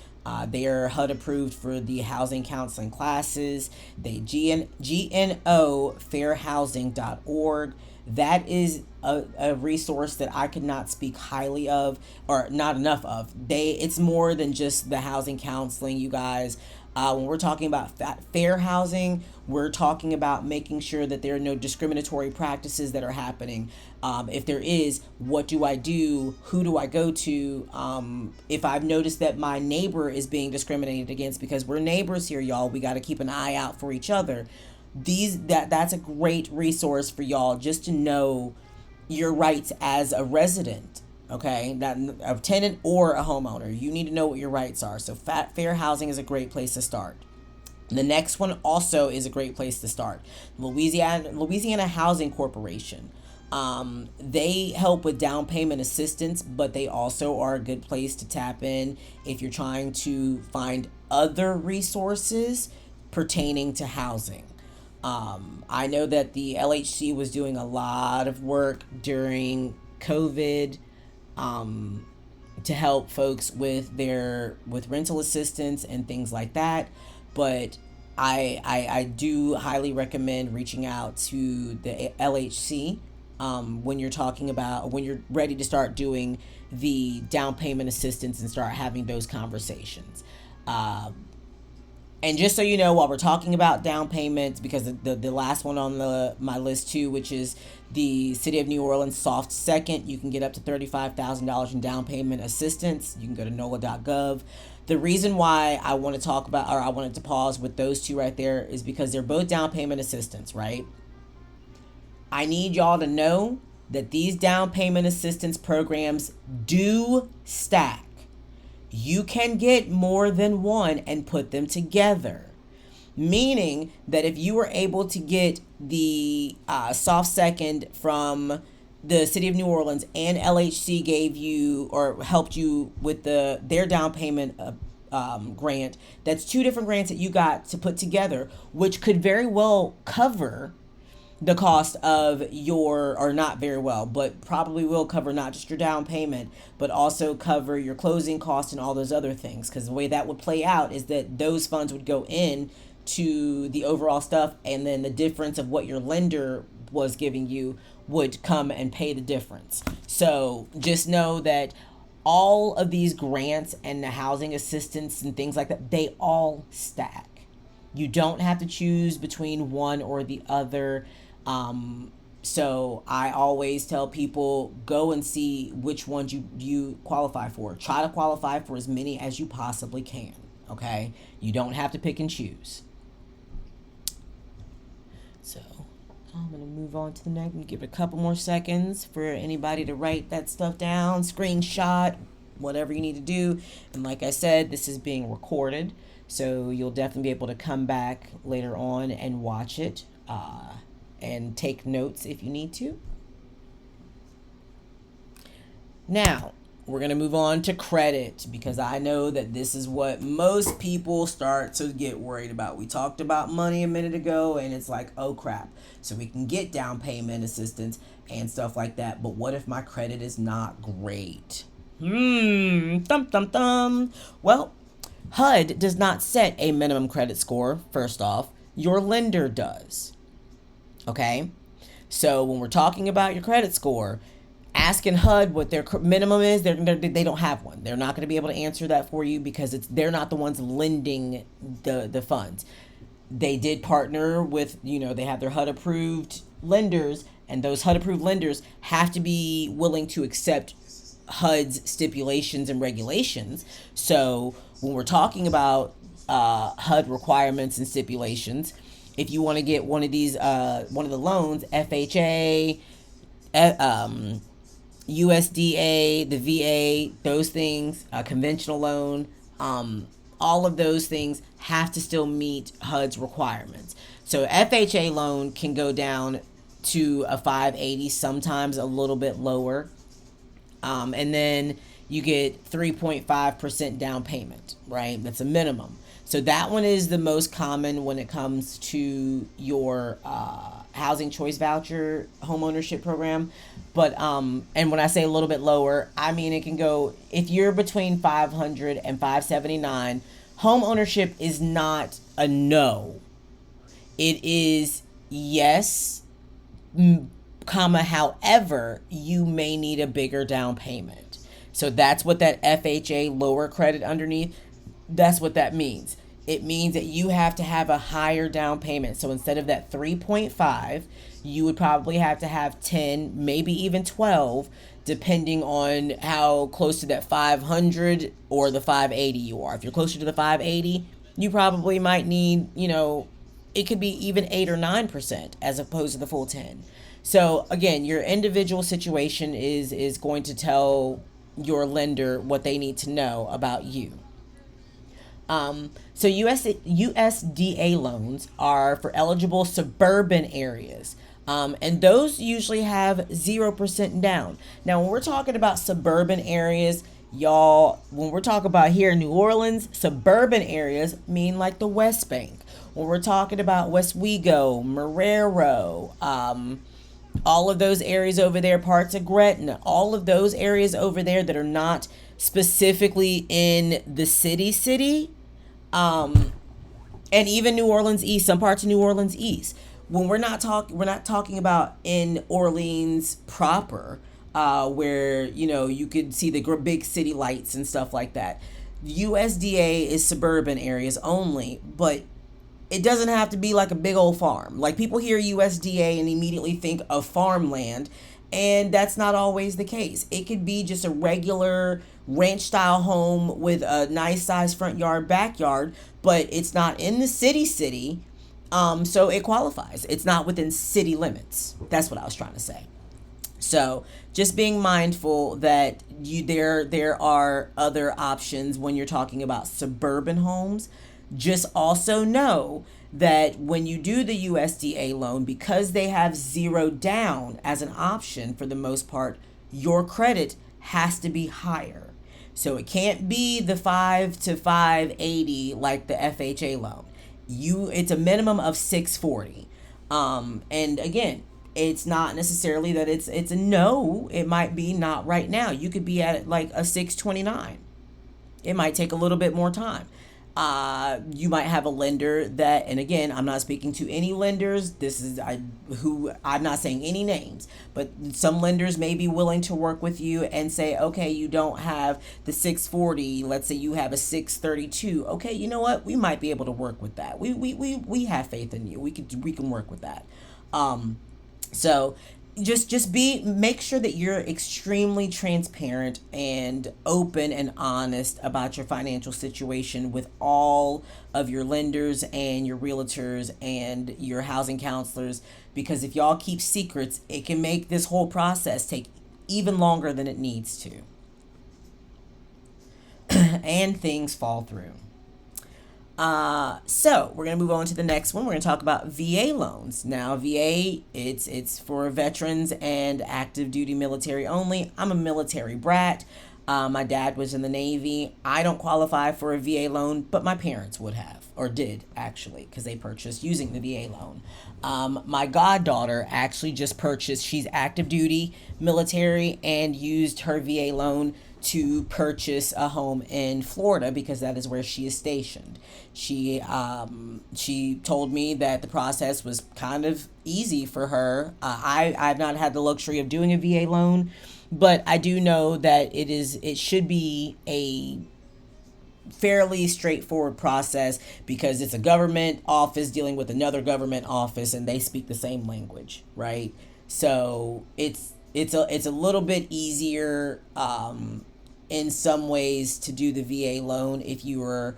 They are HUD approved for the housing counseling classes. They GNO fairhousing.org. That is a resource that I could not speak highly of, or not enough of. It's more than just the housing counseling, you guys. When we're talking about fair housing, we're talking about making sure that there are no discriminatory practices that are happening. If there is, what do I do? Who do I go to? If I've noticed that my neighbor is being discriminated against, because we're neighbors here, y'all, we got to keep an eye out for each other. That's a great resource for y'all, just to know your rights as a resident. Okay, that a tenant or a homeowner, you need to know what your rights are. So fair housing is a great place to start. The next one also is a great place to start. Louisiana Housing Corporation. They help with down payment assistance, but they also are a good place to tap in if you're trying to find other resources pertaining to housing. I know that the LHC was doing a lot of work during COVID, to help folks with rental assistance and things like that. But I do highly recommend reaching out to the LHC, when you're ready to start doing the down payment assistance and start having those conversations. And just so you know, while we're talking about down payments, because the last one on my list too, which is the City of New Orleans Soft Second, you can get up to $35,000 in down payment assistance. You can go to NOLA.gov. The reason why I want to talk about, or I wanted to pause with those two right there, is because they're both down payment assistance, right? I need y'all to know that these down payment assistance programs do stack. You can get more than one and put them together. Meaning that if you were able to get the soft second from the City of New Orleans and LHC gave you or helped you with their down payment grant, that's two different grants that you got to put together, which could very well cover the cost of or not very well, but probably will cover not just your down payment, but also cover your closing costs and all those other things. Because the way that would play out is that those funds would go in to the overall stuff, and then the difference of what your lender was giving you would come and pay the difference. So just know that all of these grants and the housing assistance and things like that, they all stack. You don't have to choose between one or the other. So I always tell people, go and see which ones you qualify for. Try to qualify for as many as you possibly can. Okay? You don't have to pick and choose. So I'm going to move on to the next and give it a couple more seconds for anybody to write that stuff down, screenshot, whatever you need to do. And like I said, this is being recorded, so you'll definitely be able to come back later on and watch it. And take notes if you need to. Now, we're going to move on to credit, because I know that this is what most people start to get worried about. We talked about money a minute ago, and it's like, oh crap. So we can get down payment assistance and stuff like that, but what if my credit is not great? Well, HUD does not set a minimum credit score, first off. Your lender does. Okay, so when we're talking about your credit score, asking HUD what their minimum is, they don't have one. They're not going to be able to answer that for you, because they're not the ones lending the funds. They did partner with, they have their HUD approved lenders, and those HUD approved lenders have to be willing to accept HUD's stipulations and regulations. So when we're talking about HUD requirements and stipulations, if you want to get one of these, one of the loans, FHA, USDA, the VA, those things, a conventional loan, all of those things have to still meet HUD's requirements. So FHA loan can go down to a 580, sometimes a little bit lower. And then you get 3.5% down payment, right? That's a minimum. So that one is the most common when it comes to your housing choice voucher homeownership program. But and when I say a little bit lower, I mean it can go, if you're between 500 and 579, homeownership is not a no. It is yes, comma, however, you may need a bigger down payment. So that's what that FHA lower credit underneath, that's what that means. it means that you have to have a higher down payment. So instead of that 3.5, you would probably have to have 10, maybe even 12, depending on how close to that 500 or the 580 you are. If you're closer to the 580, you probably might need, it could be even 8 or 9% as opposed to the full 10. So again, your individual situation is going to tell your lender what they need to know about you. So USDA loans are for eligible suburban areas. And those usually have 0% down. Now, when we're talking about suburban areas, y'all, when we're talking about here in New Orleans, suburban areas mean like the West Bank. When we're talking about Westwego, Marrero, all of those areas over there, parts of Gretna, all of those areas over there that are not specifically in the city, and even New Orleans East, some parts of New Orleans East. When we're not talking about in Orleans proper, where you could see the big city lights and stuff like that. USDA is suburban areas only, but it doesn't have to be like a big old farm. Like, people hear USDA and immediately think of farmland, and that's not always the case. It could be just a regular ranch style home with a nice size front yard, backyard, but it's not in the city. So it qualifies. It's not within city limits. That's what I was trying to say. So just being mindful that there are other options when you're talking about suburban homes. Just also know that when you do the USDA loan, because they have 0 down as an option for the most part, your credit has to be higher. So it can't be the 5 to 580 like the FHA loan. It's a minimum of 640. And again, it's not necessarily that it's a no. It might be not right now. You could be at like a 629. It might take a little bit more time. You might have a lender that, and again, I'm not speaking to any lenders. I'm not saying any names, but some lenders may be willing to work with you and say, okay, you don't have the 640. Let's say you have a 632. Okay, you know what? We might be able to work with that. We have faith in you. We can work with that. So make sure that you're extremely transparent and open and honest about your financial situation with all of your lenders and your realtors and your housing counselors, because if y'all keep secrets, it can make this whole process take even longer than it needs to. And things fall through. So we're going to move on to the next one. We're going to talk about VA loans. Now, VA, it's for veterans and active duty military only. I'm a military brat. My dad was in the Navy. I don't qualify for a VA loan, but my parents would have, or did actually, because they purchased using the VA loan. My goddaughter actually just purchased, she's active duty military, and used her VA loan to purchase a home in Florida because that is where she is stationed. She told me that the process was kind of easy for her. I've not had the luxury of doing a VA loan, but I do know that it should be a fairly straightforward process because it's a government office dealing with another government office and they speak the same language, right? So it's a little bit easier in some ways to do the VA loan if you were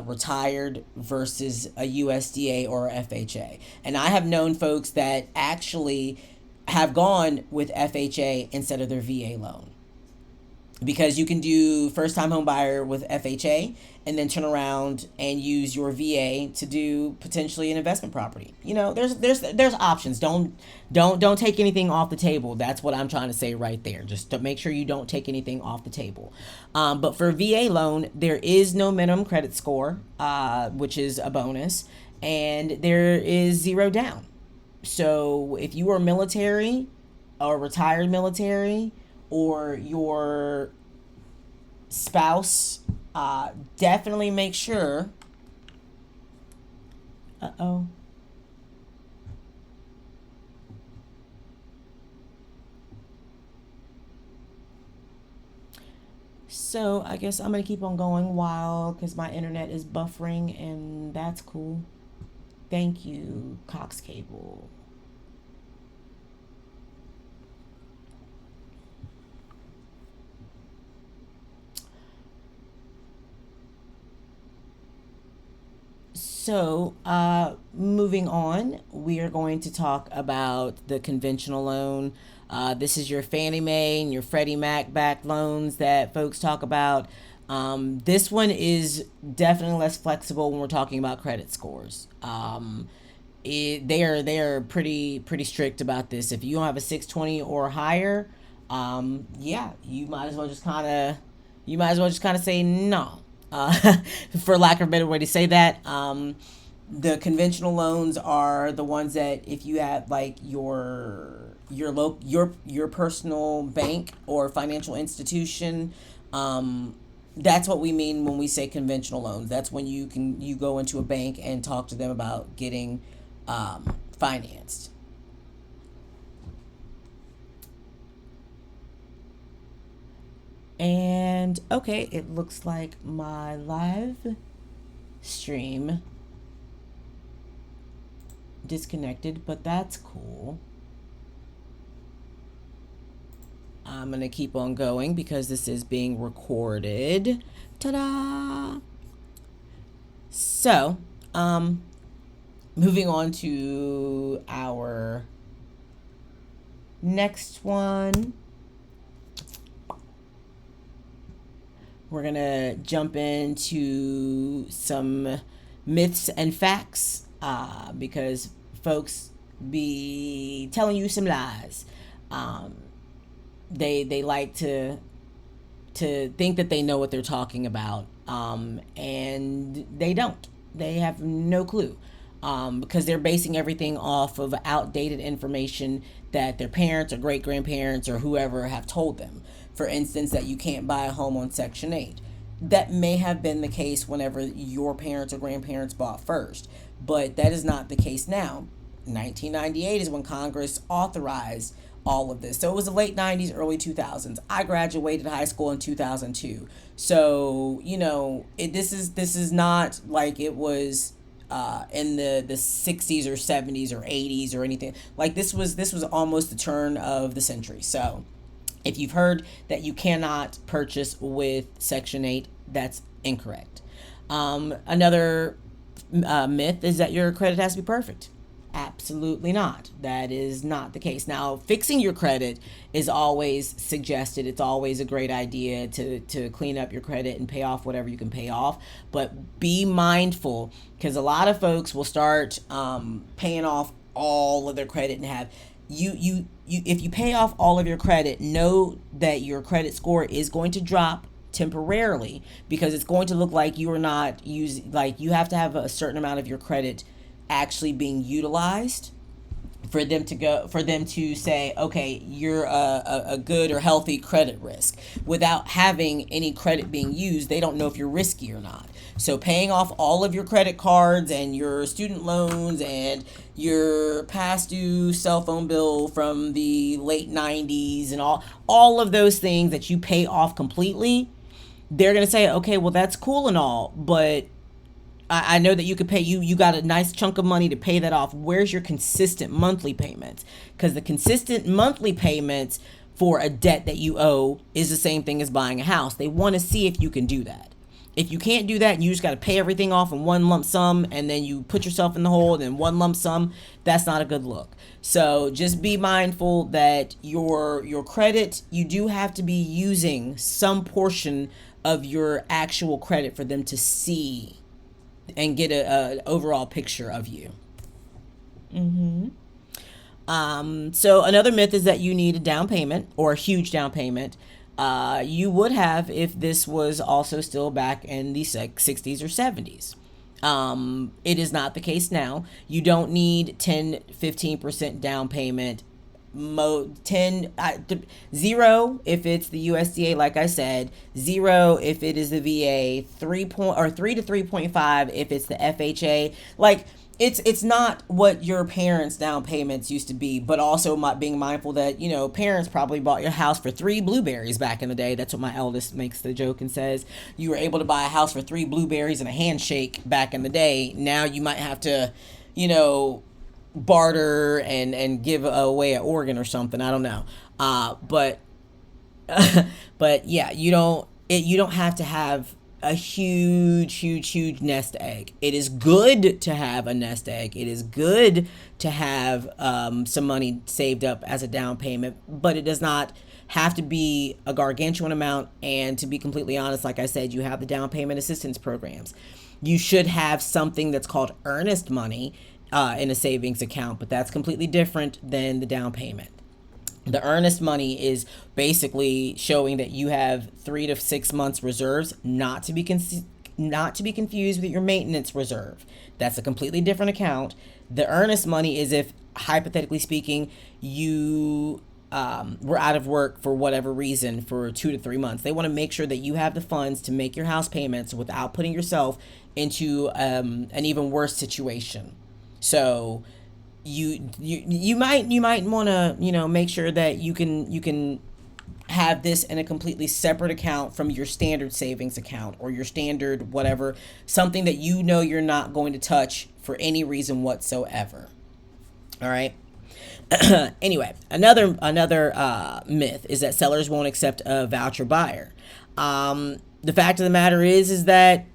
retired versus a USDA or a FHA. And I have known folks that actually have gone with FHA instead of their VA loan, because you can do first time home buyer with FHA and then turn around and use your VA to do potentially an investment property. There's options. Don't take anything off the table. That's what I'm trying to say right there. Just to make sure you don't take anything off the table. But for VA loan, there is no minimum credit score, which is a bonus, and there is 0 down. So if you are military or retired military, or your spouse, definitely make sure. So I guess I'm gonna keep on going while because my internet is buffering, and that's cool. Thank you, Cox Cable. So, moving on, we are going to talk about the conventional loan. This is your Fannie Mae and your Freddie Mac backed loans that folks talk about. This one is definitely less flexible when we're talking about credit scores. They are pretty strict about this. If you don't have a 620 or higher, yeah, you might as well just kind of say no, for lack of a better way to say that. The conventional loans are the ones that if you have like your personal bank or financial institution, that's what we mean when we say conventional loans. That's when you go into a bank and talk to them about getting financed. And okay, it looks like my live stream disconnected, but that's cool. I'm going to keep on going because this is being recorded. Ta-da! So, moving on to our next one. We're going to jump into some myths and facts, because folks be telling you some lies. They like to think that they know what they're talking about, and they don't. They have no clue, because they're basing everything off of outdated information that their parents or great grandparents or whoever have told them. For instance, that you can't buy a home on Section 8. That may have been the case whenever your parents or grandparents bought first, but that is not the case now. 1998 is when Congress authorized all of this. So it was the late 90s, early 2000s. I graduated high school in 2002. So, this is not like it was in the 60s or 70s or 80s or anything. Like this was almost the turn of the century. So, if you've heard that you cannot purchase with Section 8, that's incorrect. Another myth is that your credit has to be perfect. Absolutely not. That is not the case. Now, fixing your credit is always suggested. It's always a great idea to clean up your credit and pay off whatever you can pay off. But be mindful, because a lot of folks will start paying off all of their credit and have you if you pay off all of your credit, know that your credit score is going to drop temporarily, because it's going to look like you are not using, like you have to have a certain amount of your credit actually being utilized for them to say, okay, you're a good or healthy credit risk. Without having any credit being used, they don't know if you're risky or not. So paying off all of your credit cards and your student loans and your past due cell phone bill from the late 90s and all of those things that you pay off completely, they're going to say, okay, well, that's cool and all, but I know that you could pay, you got a nice chunk of money to pay that off. Where's your consistent monthly payments? Because the consistent monthly payments for a debt that you owe is the same thing as buying a house. They want to see if you can do that. If you can't do that and you just got to pay everything off in one lump sum and then you put yourself in the hole and then one lump sum, that's not a good look. So just be mindful that your credit, you do have to be using some portion of your actual credit for them to see and get a overall picture of you. So another myth is that you need a down payment or a huge down payment. You would have if this was also still back in the 60s or 70s. It is not the case now. You don't need 10-15% down payment. 0 if it's the USDA, like I said, 0 if it is the VA, 3 to 3.5 if it's the FHA. Like, it's not what your parents' down payments used to be, but also being mindful that, parents probably bought your house for 3 blueberries back in the day. That's what my eldest makes the joke and says. You were able to buy a house for 3 blueberries and a handshake back in the day. Now you might have to, barter and give away an organ or something. I don't know. But but yeah, you don't have to have a huge nest egg. It is good to have a nest egg. It is good to have some money saved up as a down payment, but it does not have to be a gargantuan amount. And to be completely honest, like I said, you have the down payment assistance programs. You should have something that's called earnest money in a savings account, but that's completely different than the down payment. The earnest money is basically showing that you have 3 to 6 months reserves, not to be confused with your maintenance reserve. That's a completely different account. The earnest money is if, hypothetically speaking, you were out of work for whatever reason for 2 to 3 months. They want to make sure that you have the funds to make your house payments without putting yourself into an even worse situation. So you might want to make sure that you can have this in a completely separate account from your standard savings account or your standard whatever, something that you're not going to touch for any reason whatsoever. All right. Anyway, another myth is that sellers won't accept a voucher buyer. The fact of the matter is that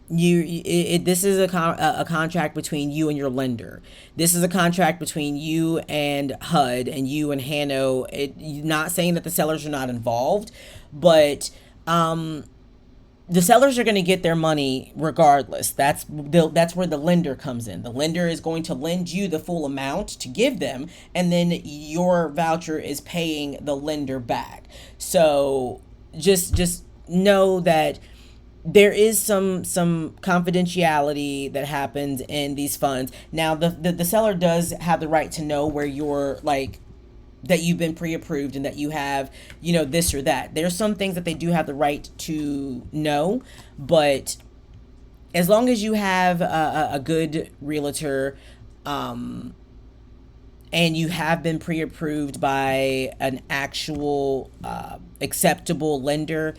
this is a contract between you and your lender. This is a contract between you and HUD and you and Hano. Not saying that the sellers are not involved, but the sellers are going to get their money regardless. That's where the lender comes in. The lender is going to lend you the full amount to give them, and then your voucher is paying the lender back. So just know that there is some confidentiality that happens in these funds. Now, the seller does have the right to know where you're that you've been pre-approved and that you have, this or that. There's some things that they do have the right to know, but as long as you have a good realtor, and you have been pre-approved by an actual acceptable lender,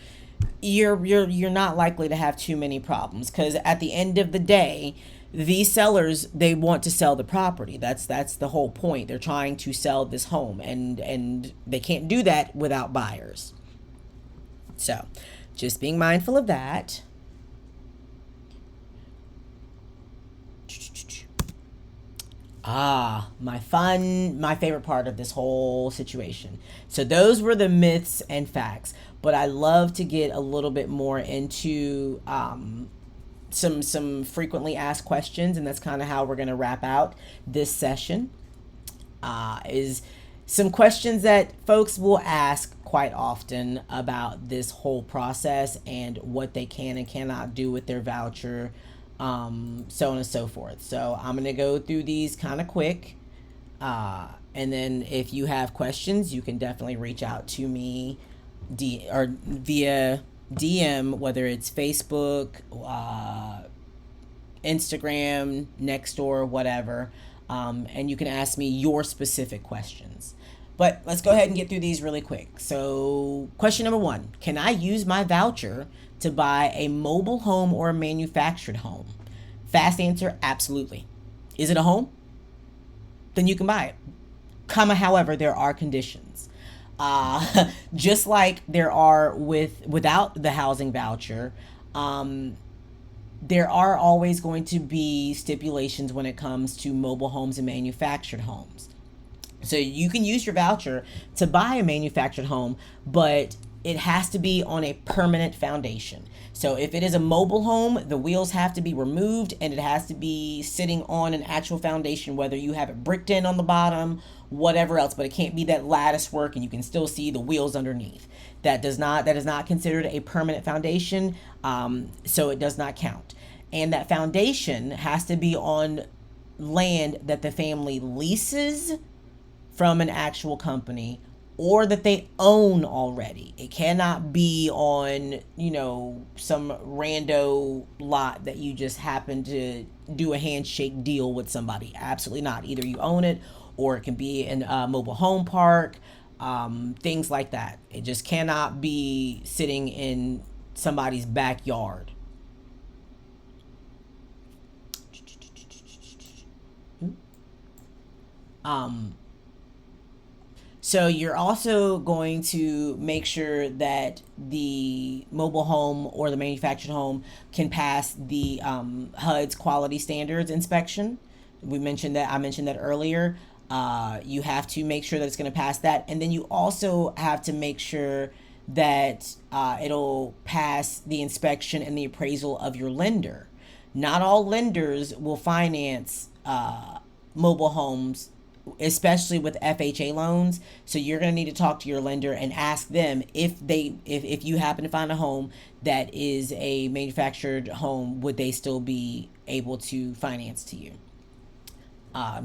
you're not likely to have too many problems, because at the end of the day, these sellers, they want to sell the property. That's the whole point. They're trying to sell this home, and they can't do that without buyers. So just being mindful of that. My favorite part of this whole situation. So those were the myths and facts, but I love to get a little bit more into some frequently asked questions, and that's kind of how we're going to wrap out this session. Is some questions that folks will ask quite often about this whole process and what they can and cannot do with their voucher, so on and so forth. So I'm going to go through these kind of quick, and then if you have questions, you can definitely reach out to me via DM, whether it's Facebook, Instagram, Nextdoor, whatever, and you can ask me your specific questions. But let's go ahead and get through these really quick. So question number 1, can I use my voucher to buy a mobile home or a manufactured home? Fast answer, absolutely. Is it a home? Then you can buy it. However, there are conditions. Just like there are without the housing voucher, there are always going to be stipulations when it comes to mobile homes and manufactured homes. So you can use your voucher to buy a manufactured home, but it has to be on a permanent foundation. So if it is a mobile home, the wheels have to be removed and it has to be sitting on an actual foundation, whether you have it bricked in on the bottom, whatever else, but it can't be that lattice work and you can still see the wheels underneath. That is not considered a permanent foundation, so it does not count. And that foundation has to be on land that the family leases from an actual company, or that they own already. It cannot be on, some rando lot that you just happen to do a handshake deal with somebody. Absolutely not. Either you own it, or it can be in a mobile home park, things like that. It just cannot be sitting in somebody's backyard. Um, So you're also going to make sure that the mobile home or the manufactured home can pass the HUD's quality standards inspection. I mentioned that earlier. You have to make sure that it's going to pass that, and then you also have to make sure that it'll pass the inspection and the appraisal of your lender. Not all lenders will finance mobile homes, especially with FHA loans. So you're going to need to talk to your lender and ask them if you happen to find a home that is a manufactured home, would they still be able to finance to you?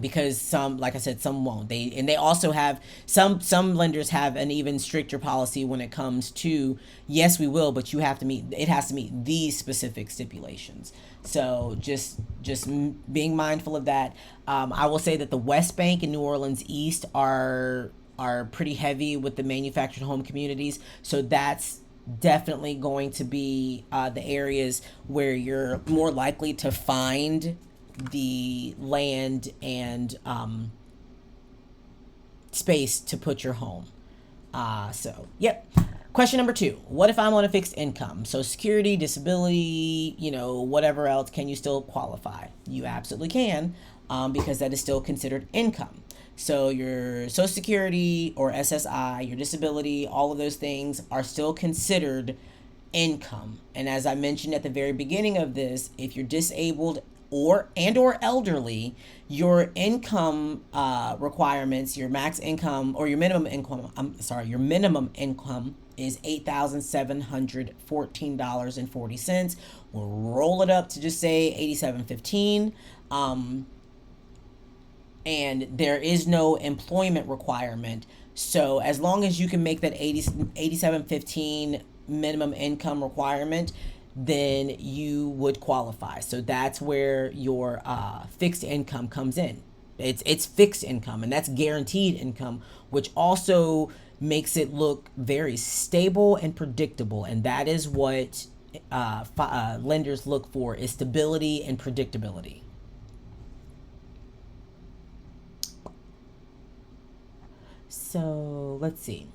Because some, like I said, some won't. They also have some lenders have an even stricter policy when it comes to, yes, we will, but it has to meet these specific stipulations. So just being mindful of that. I will say that the West Bank and New Orleans East are pretty heavy with the manufactured home communities. So that's definitely going to be the areas where you're more likely to find the land and space to put your home. Yep. Question number 2. What if I'm on a fixed income? So security, disability, whatever else, can you still qualify? You absolutely can, because that is still considered income. So your Social Security or SSI, your disability, all of those things are still considered income. And as I mentioned at the very beginning of this, if you're disabled or elderly, your income requirements, your max income or your minimum income, your minimum income is $8,714.40. We'll roll it up to just say $8,715. And there is no employment requirement. So as long as you can make that $8,715 minimum income requirement, then you would qualify. So that's where your fixed income comes in. It's fixed income, and that's guaranteed income, which also makes it look very stable and predictable. And that is what lenders look for, is stability and predictability. So let's see.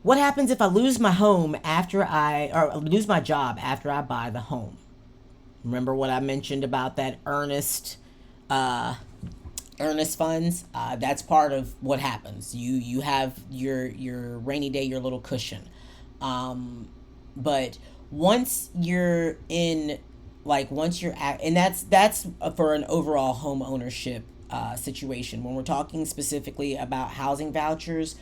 What happens if I lose my home or lose my job after I buy the home? Remember what I mentioned about that earnest funds? That's part of what happens. You have your rainy day, your little cushion. But once you're in, and that's for an overall home ownership situation. When we're talking specifically about housing vouchers,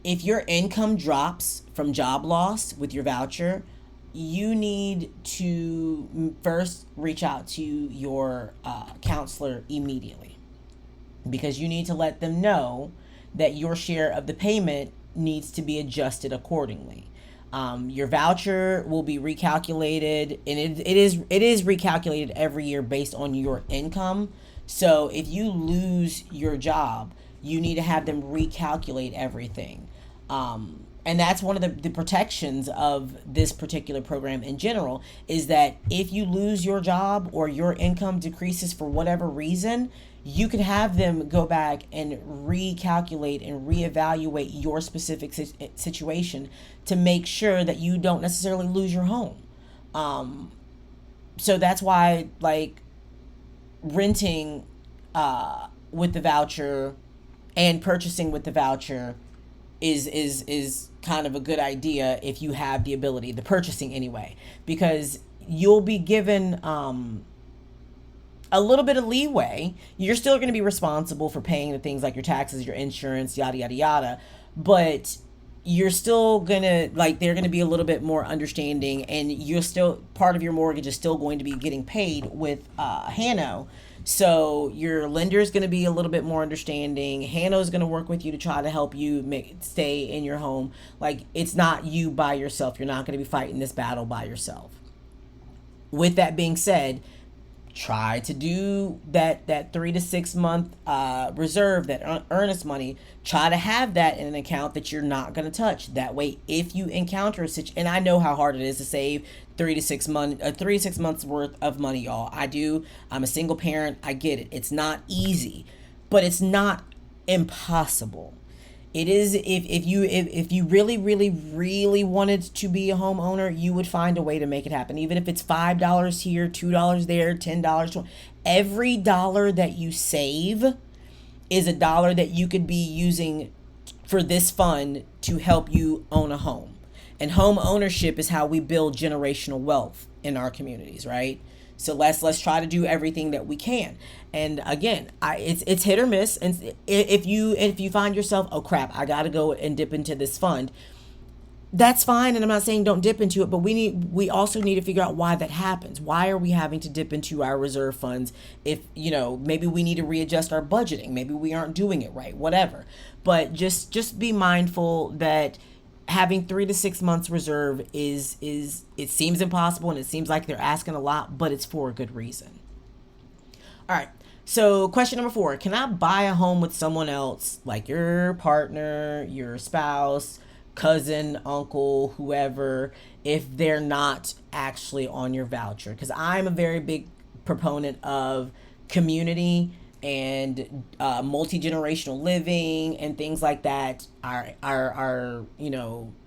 if your income drops from job loss with your voucher, you need to first reach out to your counselor immediately, because you need to let them know that your share of the payment needs to be adjusted accordingly. Your voucher will be recalculated, and it is recalculated every year based on your income. So if you lose your job, you need to have them recalculate everything. And that's one of the protections of this particular program in general, is that if you lose your job or your income decreases for whatever reason, you can have them go back and recalculate and reevaluate your specific situation to make sure that you don't necessarily lose your home. So that's why, renting with the voucher and purchasing with the voucher is kind of a good idea if you have the ability, the purchasing anyway, because you'll be given a little bit of leeway. You're still going to be responsible for paying the things like your taxes, your insurance, yada yada yada, but you're still gonna, they're gonna be a little bit more understanding, and you're still, part of your mortgage is still going to be getting paid with Hano. So your lender is going to be a little bit more understanding. Hannah is going to work with you to try to help you stay in your home. Like, it's not you by yourself. You're not going to be fighting this battle by yourself. With that being said, try to do that 3 to 6 month reserve, that earnest money. Try to have that in an account that you're not going to touch. That way, if you encounter a situation, and I know how hard it is to save 3 to 6 months worth of money, y'all. I do. I'm a single parent. I get it. It's not easy, but it's not impossible. It is. If you really wanted to be a homeowner, you would find a way to make it happen. Even if it's $5 here, $2 there, $10, every dollar that you save is a dollar that you could be using for this fund to help you own a home. And home ownership is how we build generational wealth in our communities, right? So let's try to do everything that we can. And again, it's hit or miss. And if you find yourself, oh crap, I got to go and dip into this fund, that's fine. And I'm not saying don't dip into it, but we also need to figure out why that happens. Why are we having to dip into our reserve funds? If, maybe we need to readjust our budgeting. Maybe we aren't doing it right, whatever. But just be mindful that having 3 to 6 months reserve is it seems impossible, and it seems like they're asking a lot, but it's for a good reason. All right. So question number 4, can I buy a home with someone else, like your partner, your spouse, cousin, uncle, whoever, if they're not actually on your voucher? Because I'm a very big proponent of community and multi-generational living and things like that. Our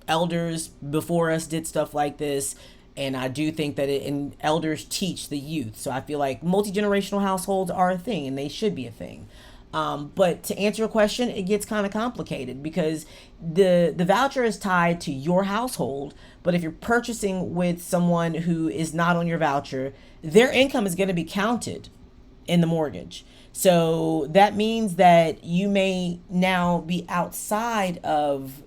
elders before us did stuff like this, and I do think that and elders teach the youth. So I feel like multi-generational households are a thing, and they should be a thing. But to answer your question, it gets kind of complicated because the voucher is tied to your household. But if you're purchasing with someone who is not on your voucher, their income is going to be counted in the mortgage. So that means that you may now be outside of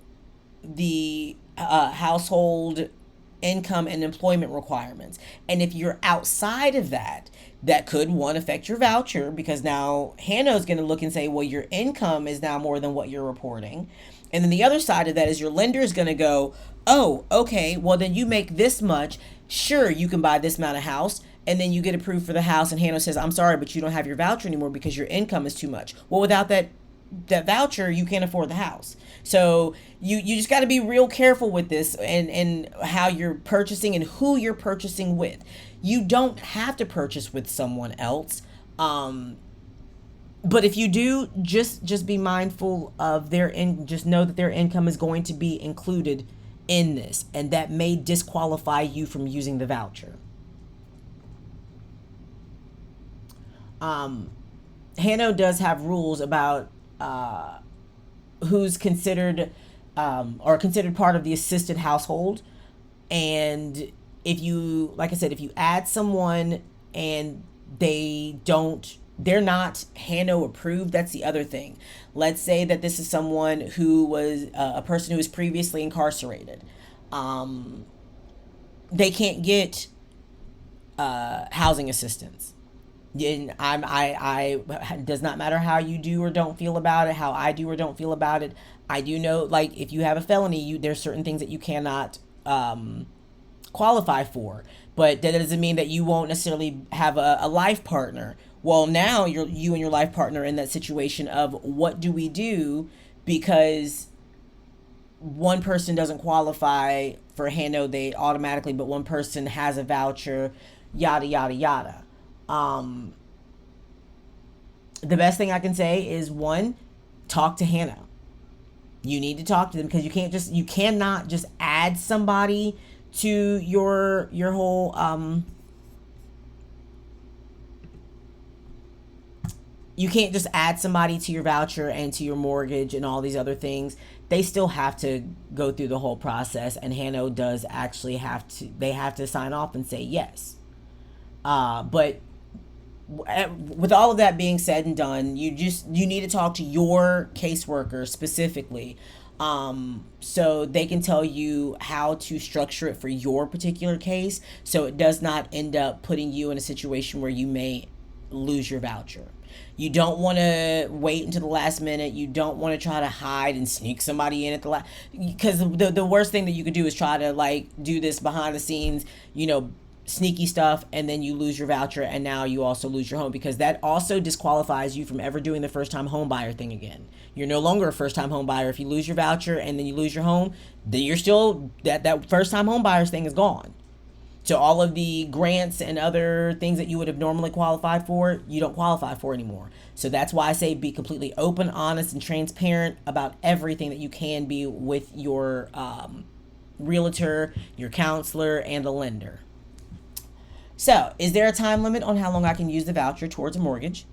the household income and employment requirements. And if you're outside of that, that could, one, affect your voucher, because now Hannah is going to look and say, well, your income is now more than what you're reporting. And then the other side of that is your lender is going to go, oh, okay, well, then you make this much. Sure, you can buy this amount of house. And then you get approved for the house, and Hannah says, I'm sorry, but you don't have your voucher anymore because your income is too much. Well, without that voucher, you can't afford the house. So you just got to be real careful with this and how you're purchasing and who you're purchasing with. You don't have to purchase with someone else. But if you do, just be mindful of just know that their income is going to be included in this, and that may disqualify you from using the voucher. Hannah does have rules about who's considered or considered part of the assisted household. And if you, like I said, if you add someone and they're not Hannah approved, that's the other thing. Let's say that this is someone who was a person who was previously incarcerated. They can't get housing assistance. And I does not matter how you do or don't feel about it, how I do or don't feel about it. I do know, like, if you have a felony, there's certain things that you cannot qualify for. But that doesn't mean that you won't necessarily have a life partner. Well, now you and your life partner are in that situation of what do we do, because one person doesn't qualify for Hannah, they automatically, but one person has a voucher, yada yada yada. The best thing I can say is, one, talk to Hannah. You need to talk to them, because you cannot just add somebody to your whole you can't just add somebody to your voucher and to your mortgage and all these other things. They still have to go through the whole process, and Hannah does actually have to sign off and say yes. But with all of that being said and done, you need to talk to your caseworker specifically, so they can tell you how to structure it for your particular case, so it does not end up putting you in a situation where you may lose your voucher. You don't want to wait until the last minute. You don't want to try to hide and sneak somebody in at the last, because the worst thing that you could do is try to like do this behind the scenes, sneaky stuff, and then you lose your voucher, and now you also lose your home, because that also disqualifies you from ever doing the first time home buyer thing again. You're no longer a first time home buyer if you lose your voucher and then you lose your home. Then you're still that first time home buyers thing is gone. So all of the grants and other things that you would have normally qualified for, you don't qualify for anymore. So that's why I say be completely open, honest, and transparent about everything that you can be with your realtor, your counselor, and a lender. So, is there a time limit on how long I can use the voucher towards a mortgage?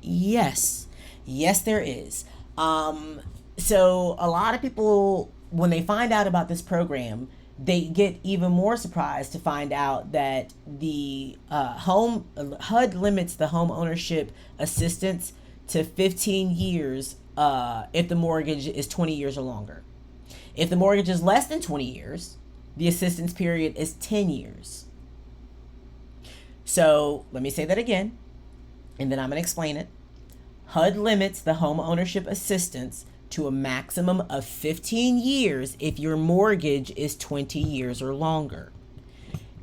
Yes. Yes, there is. So a lot of people, when they find out about this program, they get even more surprised to find out that the HUD limits the home ownership assistance to 15 years if the mortgage is 20 years or longer. If the mortgage is less than 20 years, the assistance period is 10 years. So let me say that again, and then I'm going to explain it. HUD limits the home ownership assistance to a maximum of 15 years if your mortgage is 20 years or longer.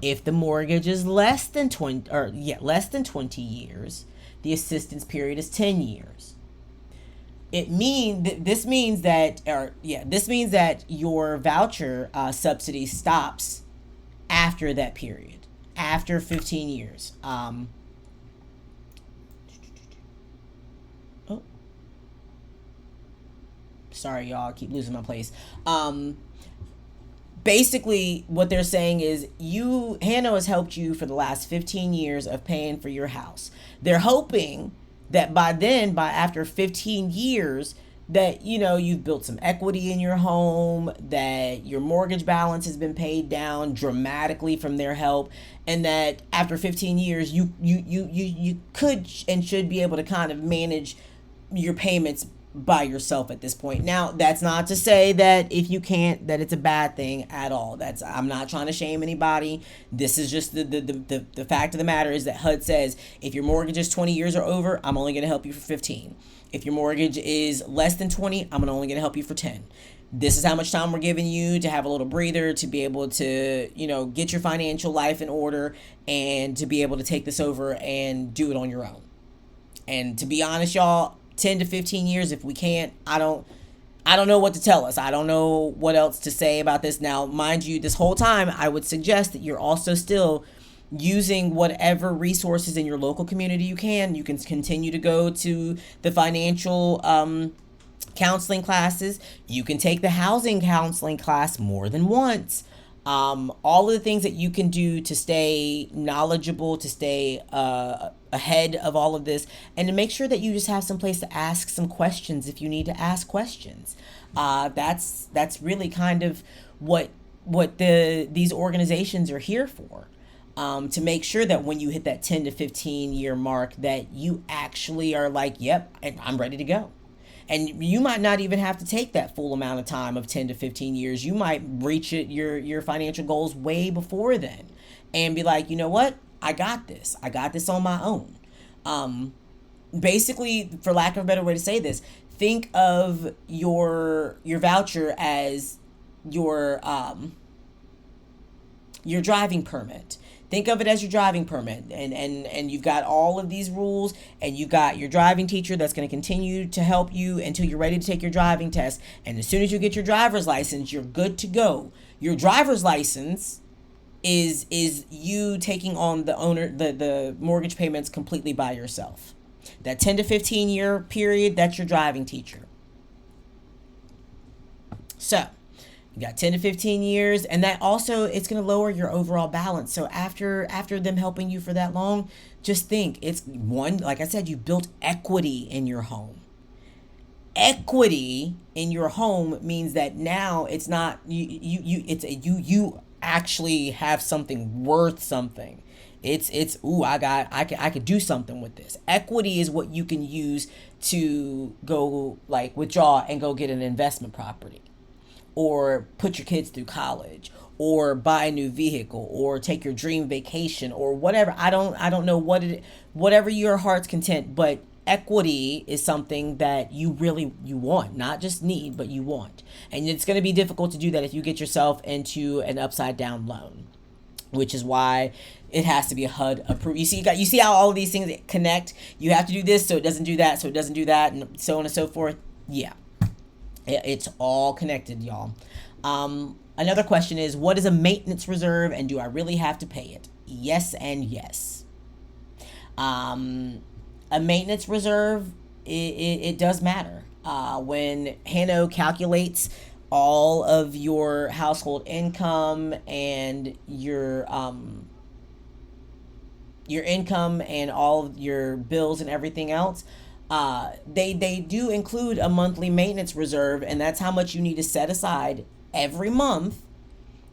If the mortgage is less than 20 years, the assistance period is 10 years. This means that your voucher subsidy stops after that period, after 15 years. Sorry, y'all. I keep losing my place. Basically, what they're saying is Hano has helped you for the last 15 years of paying for your house. They're hoping that after 15 years, that, you've built some equity in your home, that your mortgage balance has been paid down dramatically from their help, and that after 15 years, you could and should be able to kind of manage your payments by yourself at this point. Now, that's not to say that if you can't, that it's a bad thing at all. I'm not trying to shame anybody. This is just the fact of the matter is that HUD says if your mortgage is 20 years or over, I'm only going to help you for 15. If your mortgage is less than 20, I'm only going to help you for 10. This is how much time we're giving you to have a little breather, to be able to, get your financial life in order, and to be able to take this over and do it on your own. And to be honest, y'all, 10 to 15 years, if we can't, I don't know what to tell us. I don't know what else to say about this. Now, mind you, this whole time, I would suggest that you're also still using whatever resources in your local community you can. You can continue to go to the financial counseling classes. You can take the housing counseling class more than once. All of the things that you can do to stay knowledgeable, to stay ahead of all of this, and to make sure that you just have some place to ask some questions if you need to ask questions. That's really kind of what these organizations are here for. To make sure that when you hit that 10 to 15 year mark, that you actually are like, yep, I'm ready to go. And you might not even have to take that full amount of time of 10 to 15 years. You might reach your financial goals way before then and be like, you know what? I got this. I got this on my own. Basically, for lack of a better way to say this, think of your voucher as your driving permit. Think of it as your driving permit, and you've got all of these rules, and you've got your driving teacher that's going to continue to help you until you're ready to take your driving test. And as soon as you get your driver's license, you're good to go. Your driver's license is you taking on the mortgage payments completely by yourself. That 10 to 15 year period, that's your driving teacher. So you got 10 to 15 years, and that also, it's going to lower your overall balance. So after them helping you for that long, just think, it's one, like I said, you built equity in your home. Equity in your home means that now it's not you actually have something worth something. I could do something with this. Equity is what you can use to go like withdraw and go get an investment property. or put your kids through college, or buy a new vehicle, or take your dream vacation, or whatever. I don't know whatever your heart's content, but equity is something that you want, not just need, but you want. And it's going to be difficult to do that if you get yourself into an upside down loan, which is why it has to be a HUD approved. You see how all of these things connect. You have to do this so it doesn't do that, so it doesn't do that, and so on and so forth. Yeah, it's all connected, y'all. Another question is, what is a maintenance reserve, and do I really have to pay it? Yes and yes. A maintenance reserve, it does matter. When Hanno calculates all of your household income and your income and all of your bills and everything else, they do include a monthly maintenance reserve, and that's how much you need to set aside every month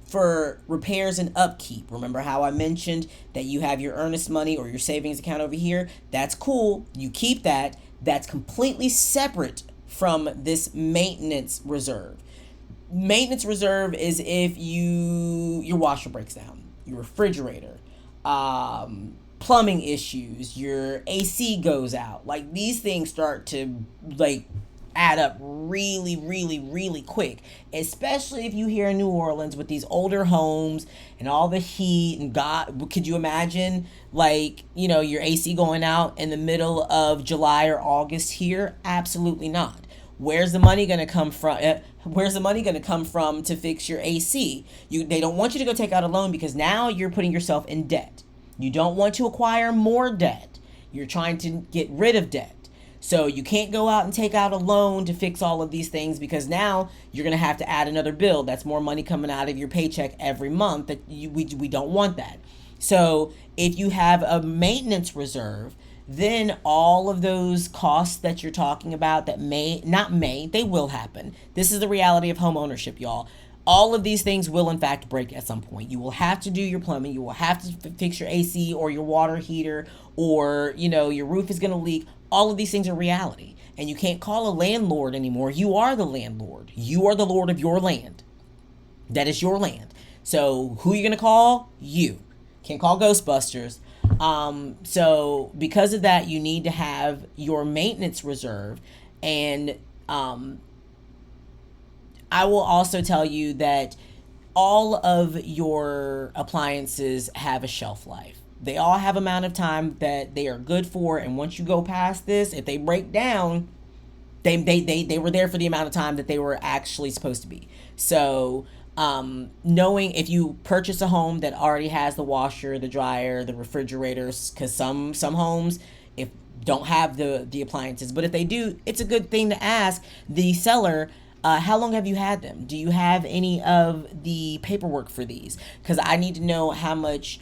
for repairs and upkeep. Remember how I mentioned that you have your earnest money or your savings account over here? That's cool. You keep that. That's completely separate from this maintenance reserve. Maintenance reserve is if your washer breaks down, your refrigerator, plumbing issues, your AC goes out. Like, these things start to add up really, really, really quick, especially if you here in New Orleans with these older homes and all the heat. And God, could you imagine your AC going out in the middle of July or August here? Absolutely not. Where's the money going to come from? Where's the money going to come from to fix your AC? They don't want you to go take out a loan, because now you're putting yourself in debt. You don't want to acquire more debt. You're trying to get rid of debt. So you can't go out and take out a loan to fix all of these things, because now you're going to have to add another bill. That's more money coming out of your paycheck every month. We don't want that. So if you have a maintenance reserve, then all of those costs that you're talking about that they will happen. This is the reality of home ownership, y'all. All of these things will in fact break at some point. You will have to do your plumbing. You will have to fix your AC or your water heater, or your roof is going to leak. All of these things are reality, and you can't call a landlord anymore. You are the landlord. You are the lord of your land. That is your land. So who are you going to call? You. Can't call Ghostbusters. So because of that, you need to have your maintenance reserve. And I will also tell you that all of your appliances have a shelf life. They all have amount of time that they are good for, and once you go past this, if they break down, they were there for the amount of time that they were actually supposed to be. So knowing if you purchase a home that already has the washer, the dryer, the refrigerators, because some homes if don't have the appliances, but if they do, it's a good thing to ask the seller, how long have you had them? Do you have any of the paperwork for these? Because I need to know how much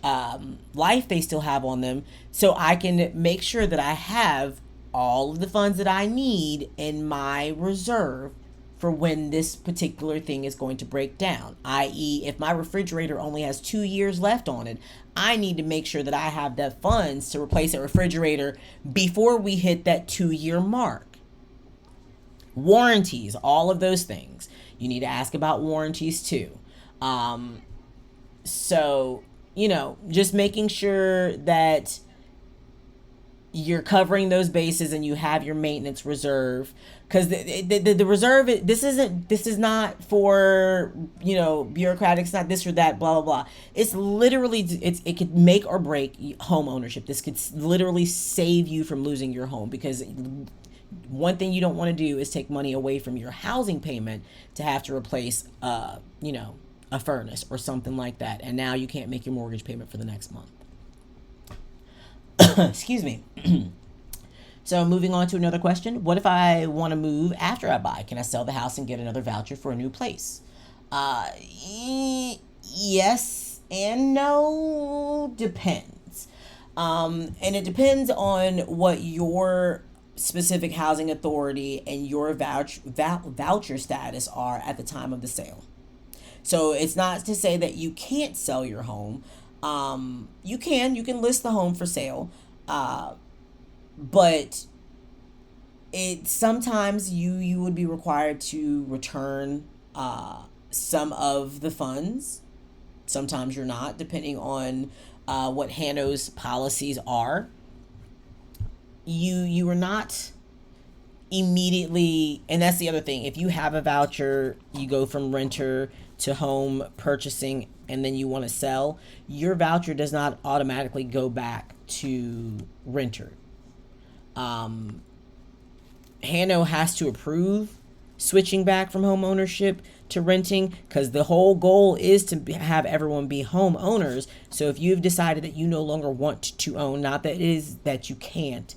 life they still have on them, so I can make sure that I have all of the funds that I need in my reserve for when this particular thing is going to break down. I.e., if my refrigerator only has 2 years left on it, I need to make sure that I have the funds to replace that refrigerator before we hit that 2-year mark. Warranties, all of those things. You need to ask about warranties too. So, just making sure that you're covering those bases and you have your maintenance reserve, because the reserve, this is not for bureaucratic. It's not this or that, blah blah blah. It's literally, it could make or break home ownership. This could literally save you from losing your home, because one thing you don't want to do is take money away from your housing payment to have to replace a furnace or something like that, and now you can't make your mortgage payment for the next month. Excuse me. So moving on to another question. What if I want to move after I buy? Can I sell the house and get another voucher for a new place? Yes and no. Depends. And it depends on what your specific housing authority and your voucher status are at the time of the sale. So it's not to say that you can't sell your home. You can list the home for sale, but it sometimes you would be required to return some of the funds. Sometimes you're not, depending on what Hano's policies are. You are not immediately, and that's the other thing. If you have a voucher, you go from renter to home purchasing, and then you want to sell, your voucher does not automatically go back to renter. Hano has to approve switching back from home ownership to renting, because the whole goal is to have everyone be homeowners. So if you've decided that you no longer want to own, not that it is that you can't,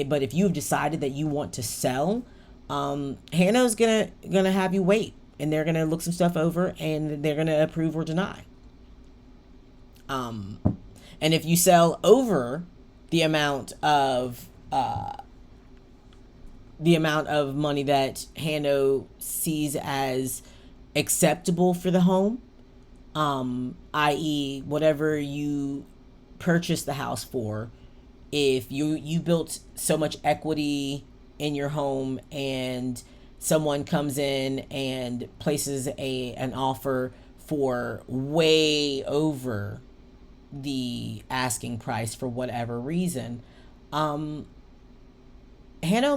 but if you've decided that you want to sell, Hano's gonna have you wait, and they're gonna look some stuff over, and they're gonna approve or deny. And if you sell over the amount of money that Hano sees as acceptable for the home, i.e., whatever you purchased the house for, if you built so much equity in your home and someone comes in and places an offer for way over the asking price for whatever reason, Hano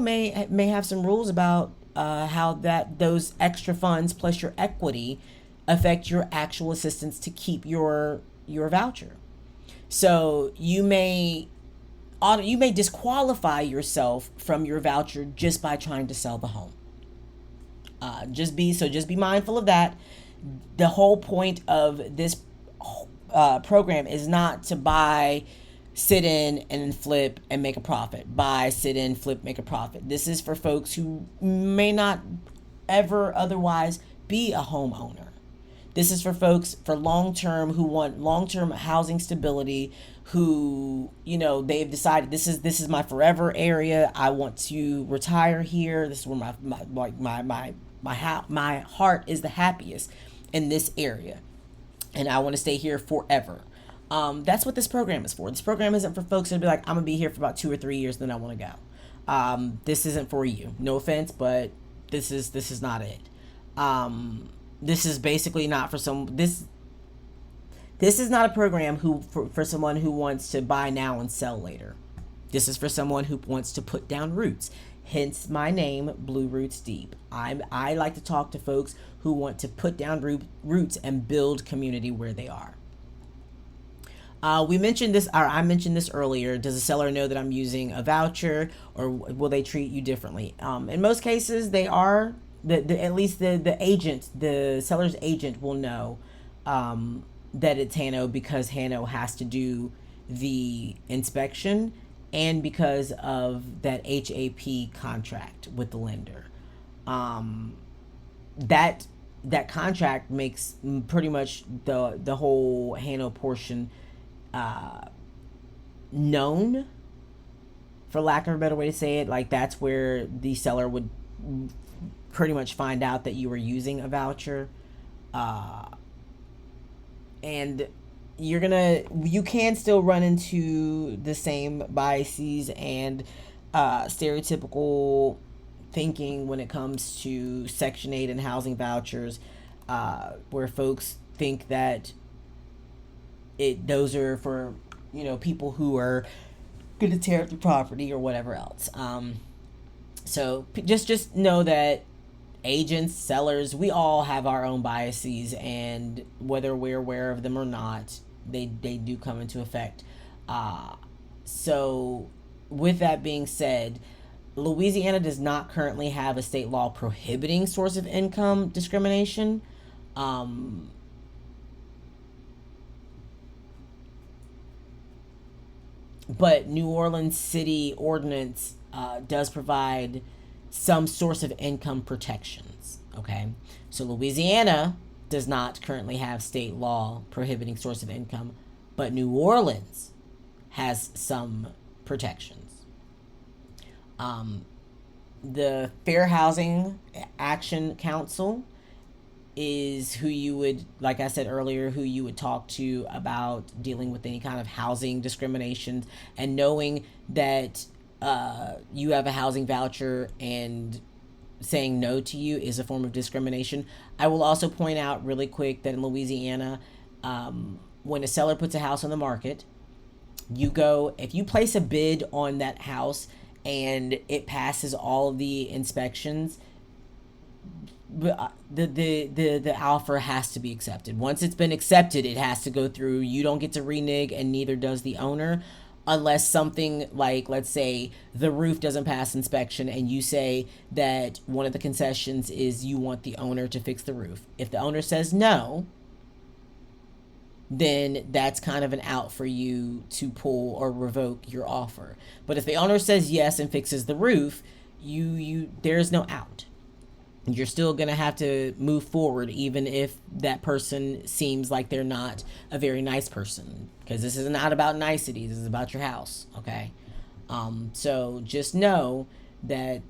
may have some rules about how those extra funds plus your equity affect your actual assistance to keep your voucher. So you may disqualify yourself from your voucher just by trying to sell the home. Just be mindful of that. The whole point of this program is not to buy, sit in, and then flip and make a profit. Buy, sit in, flip, make a profit. This is for folks who may not ever otherwise be a homeowner. This is for folks for long-term who want long-term housing stability, who, they've decided this is my forever area. I want to retire here. This is where my heart is the happiest, in this area, and I want to stay here forever. That's what this program is for. This program isn't for folks that be like, I'm gonna be here for about 2 or 3 years, then I want to go. This isn't for you. No offense, but this is not it. This is basically not for some. This is not a program for someone who wants to buy now and sell later. This is for someone who wants to put down roots. Hence my name, Blue Roots Deep. I like to talk to folks who want to put down roots and build community where they are. I mentioned this earlier. Does the seller know that I'm using a voucher, or will they treat you differently? In most cases, they are. At least the agent, the seller's agent, will know that it's Hano, because Hano has to do the inspection, and because of that HAP contract with the lender. That contract makes pretty much the whole Hano portion known, for lack of a better way to say it. Like, that's where the seller would pretty much find out that you were using a voucher, and you can still run into the same biases and stereotypical thinking when it comes to Section 8 and housing vouchers, where folks think that those are for people who are going to tear up the property or whatever else. So just know that agents, sellers, we all have our own biases, and whether we're aware of them or not, they do come into effect. So with that being said, Louisiana does not currently have a state law prohibiting source of income discrimination. But New Orleans City Ordinance does provide some source of income protections. Okay, so Louisiana does not currently have state law prohibiting source of income, but New Orleans has some protections. The Fair Housing Action Council is who you would, like I said earlier, who you would talk to about dealing with any kind of housing discrimination, and knowing that you have a housing voucher and saying no to you is a form of discrimination. I will also point out really quick that in Louisiana, when a seller puts a house on the market, if you place a bid on that house and it passes all of the inspections, the offer has to be accepted. Once it's been accepted, it has to go through. You don't get to renege, and neither does the owner, unless something like, let's say, the roof doesn't pass inspection, and you say that one of the concessions is you want the owner to fix the roof. If the owner says no, then that's kind of an out for you to pull or revoke your offer. But if the owner says yes and fixes the roof, there's no out. You're still going to have to move forward, even if that person seems like they're not a very nice person, because this is not about niceties. This is about your house. Okay. So just know that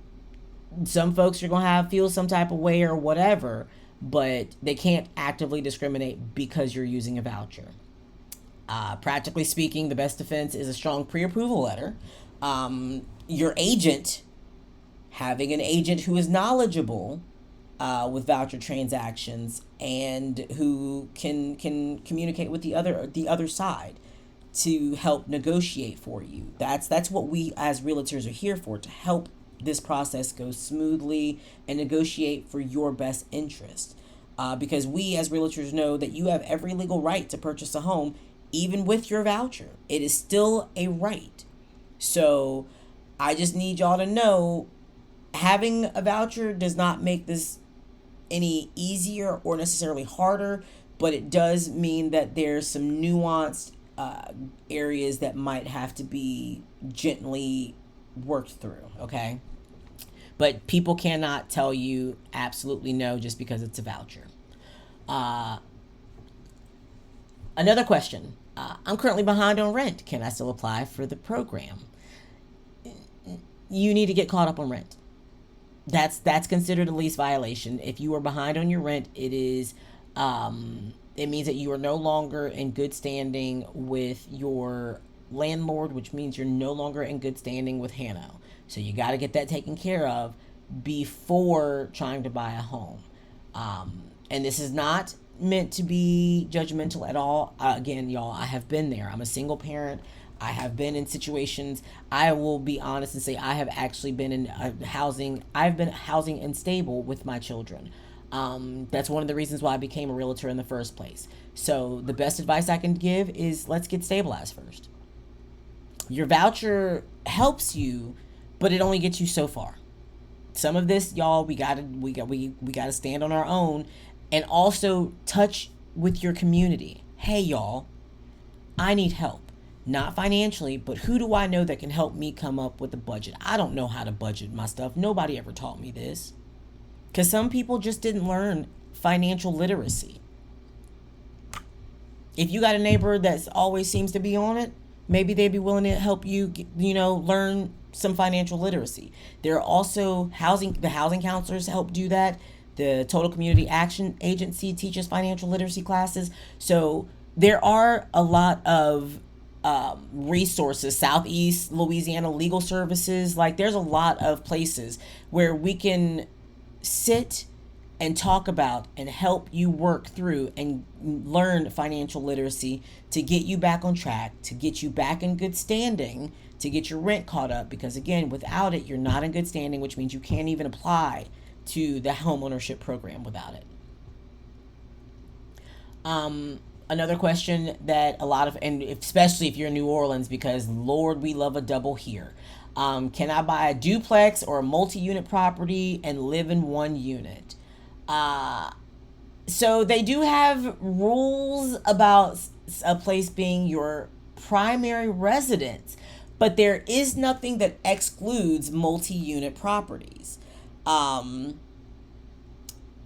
some folks are going to feel some type of way or whatever, but they can't actively discriminate because you're using a voucher. Practically speaking, the best defense is a strong pre-approval letter. Your agent, having an agent who is knowledgeable with voucher transactions and who can communicate with the other side to help negotiate for you. That's what we as realtors are here for, to help this process go smoothly and negotiate for your best interest. Because we as realtors know that you have every legal right to purchase a home, even with your voucher. It is still a right. So I just need y'all to know, having a voucher does not make this any easier or necessarily harder, but it does mean that there's some nuanced areas that might have to be gently worked through, okay? But people cannot tell you absolutely no just because it's a voucher. Another question. I'm currently behind on rent. Can I still apply for the program? You need to get caught up on rent. That's considered a lease violation. If you are behind on your rent, it means that you are no longer in good standing with your landlord, which means you're no longer in good standing with Hano. So you got to get that taken care of before trying to buy a home. And this is not meant to be judgmental at all. Again, y'all, I have been there. I'm a single parent. I have been in situations. I will be honest and say I have actually been in I've been housing unstable with my children. That's one of the reasons why I became a realtor in the first place. So the best advice I can give is, let's get stabilized first. Your voucher helps you, but it only gets you so far. Some of this, y'all, we gotta stand on our own, and also touch with your community. Hey, y'all, I need help. Not financially, but who do I know that can help me come up with a budget? I don't know how to budget my stuff. Nobody ever taught me this. Because some people just didn't learn financial literacy. If you got a neighbor that always seems to be on it, maybe they'd be willing to help you, learn some financial literacy. There are also the housing counselors help do that. The Total Community Action Agency teaches financial literacy classes. So there are a lot of resources. Southeast Louisiana Legal Services, like there's a lot of places where we can sit and talk about and help you work through and learn financial literacy to get you back on track, to get you back in good standing, to get your rent caught up. Because again, without it, you're not in good standing, which means you can't even apply to the homeownership program without it. Another question that a lot of, and especially if you're in New Orleans, because Lord, we love a double here. Can I buy a duplex or a multi-unit property and live in one unit? So they do have rules about a place being your primary residence, but there is nothing that excludes multi-unit properties.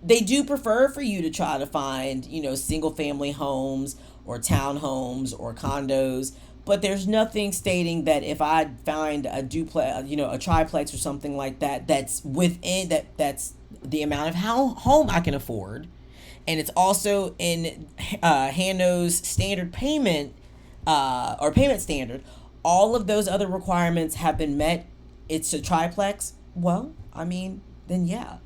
They do prefer for you to try to find, single family homes or townhomes or condos, but there's nothing stating that if I find a duplex, a triplex or something like that, that's within that's the amount of home I can afford, and it's also in Hano's standard payment or payment standard. All of those other requirements have been met. It's a triplex. Well, then yeah,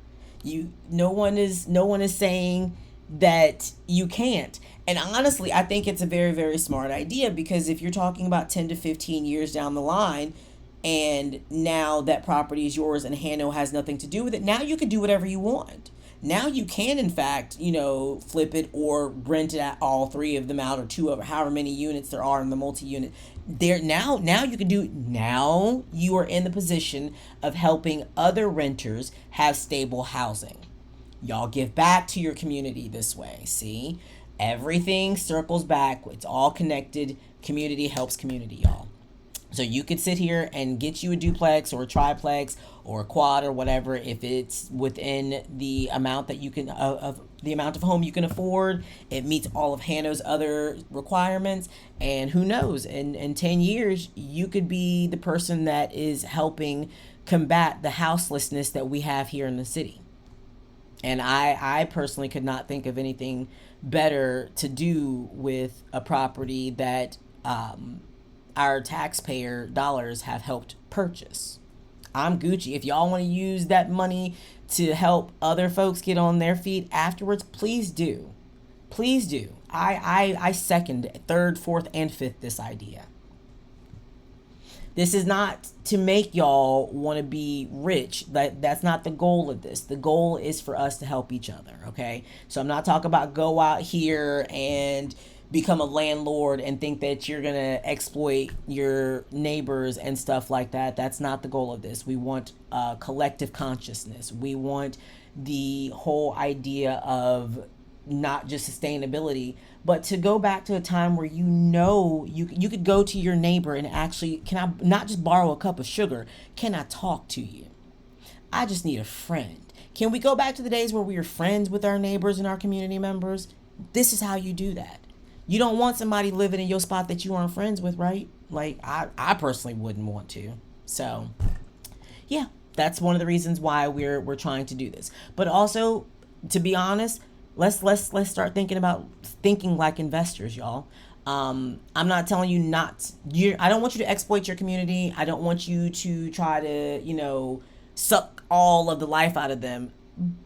no one is saying that you can't. And honestly, I think it's a very, very smart idea, because if you're talking about 10 to 15 years down the line, and now that property is yours and Hano has nothing to do with it, now you can do whatever you want. Now you can, in fact, flip it or rent it at all three of them out, or two of, however many units there are in the multi-unit. There now you can do. Now you are in the position of helping other renters have stable housing. Y'all give back to your community this way. See, everything circles back. It's all connected. Community helps community, y'all. So you could sit here and get you a duplex or a triplex or a quad or whatever, if it's within the amount that you can, of the amount of home you can afford. It meets all of Hano's other requirements, and who knows, in 10 years you could be the person that is helping combat the houselessness that we have here in the city. And I personally could not think of anything better to do with a property that our taxpayer dollars have helped purchase. I'm Gucci. If y'all want to use that money to help other folks get on their feet afterwards, please do. Please do. I second third, fourth, and fifth this idea. This is not to make y'all want to be rich. That's not the goal of this. The goal is for us to help each other, okay? So I'm not talking about go out here and become a landlord and think that you're going to exploit your neighbors and stuff like that. That's not the goal of this. We want collective consciousness. We want the whole idea of not just sustainability, but to go back to a time where you could go to your neighbor and actually, can I not just borrow a cup of sugar? Can I talk to you? I just need a friend. Can we go back to the days where we were friends with our neighbors and our community members? This is how you do that. You don't want somebody living in your spot that you aren't friends with, right? Like, I personally wouldn't want to. So yeah, that's one of the reasons why we're trying to do this. But also, to be honest, let's start thinking like investors, y'all. I'm not telling you I don't want you to exploit your community. I don't want you to try to, suck all of the life out of them.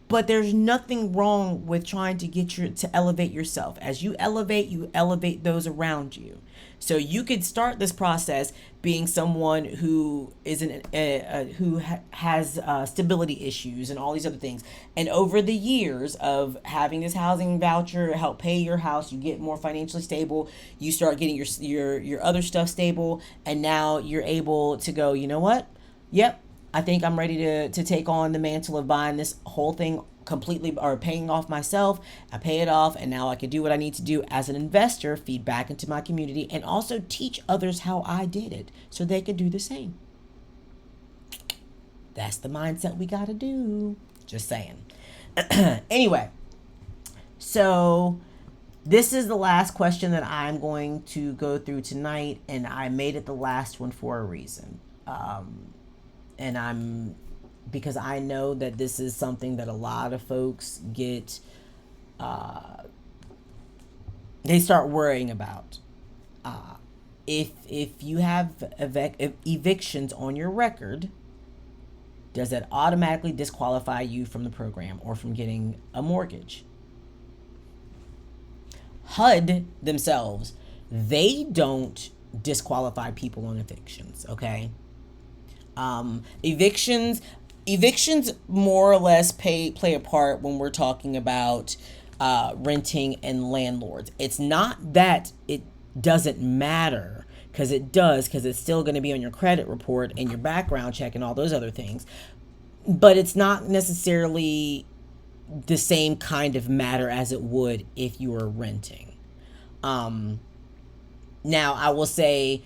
But there's nothing wrong with trying to elevate yourself. As you elevate those around you. So you could start this process being someone who has stability issues and all these other things. And over the years of having this housing voucher help pay your house, you get more financially stable. You start getting your other stuff stable, and now you're able to go, you know what? Yep, I think I'm ready to take on the mantle of buying this whole thing completely, or paying off myself. I pay it off, and now I can do what I need to do as an investor, feed back into my community, and also teach others how I did it so they could do the same. That's the mindset we got to do. Just saying. Anyway, so this is the last question that I'm going to go through tonight, and I made it the last one for a reason. Because I know that this is something that a lot of folks get, they start worrying about. If you have evictions on your record, does that automatically disqualify you from the program or from getting a mortgage? HUD themselves, they don't disqualify people on evictions, okay? Evictions more or less play a part when we're talking about renting and landlords. It's not that it doesn't matter, because it does, because it's still going to be on your credit report and your background check and all those other things. But it's not necessarily the same kind of matter as it would if you were renting. Now, I will say,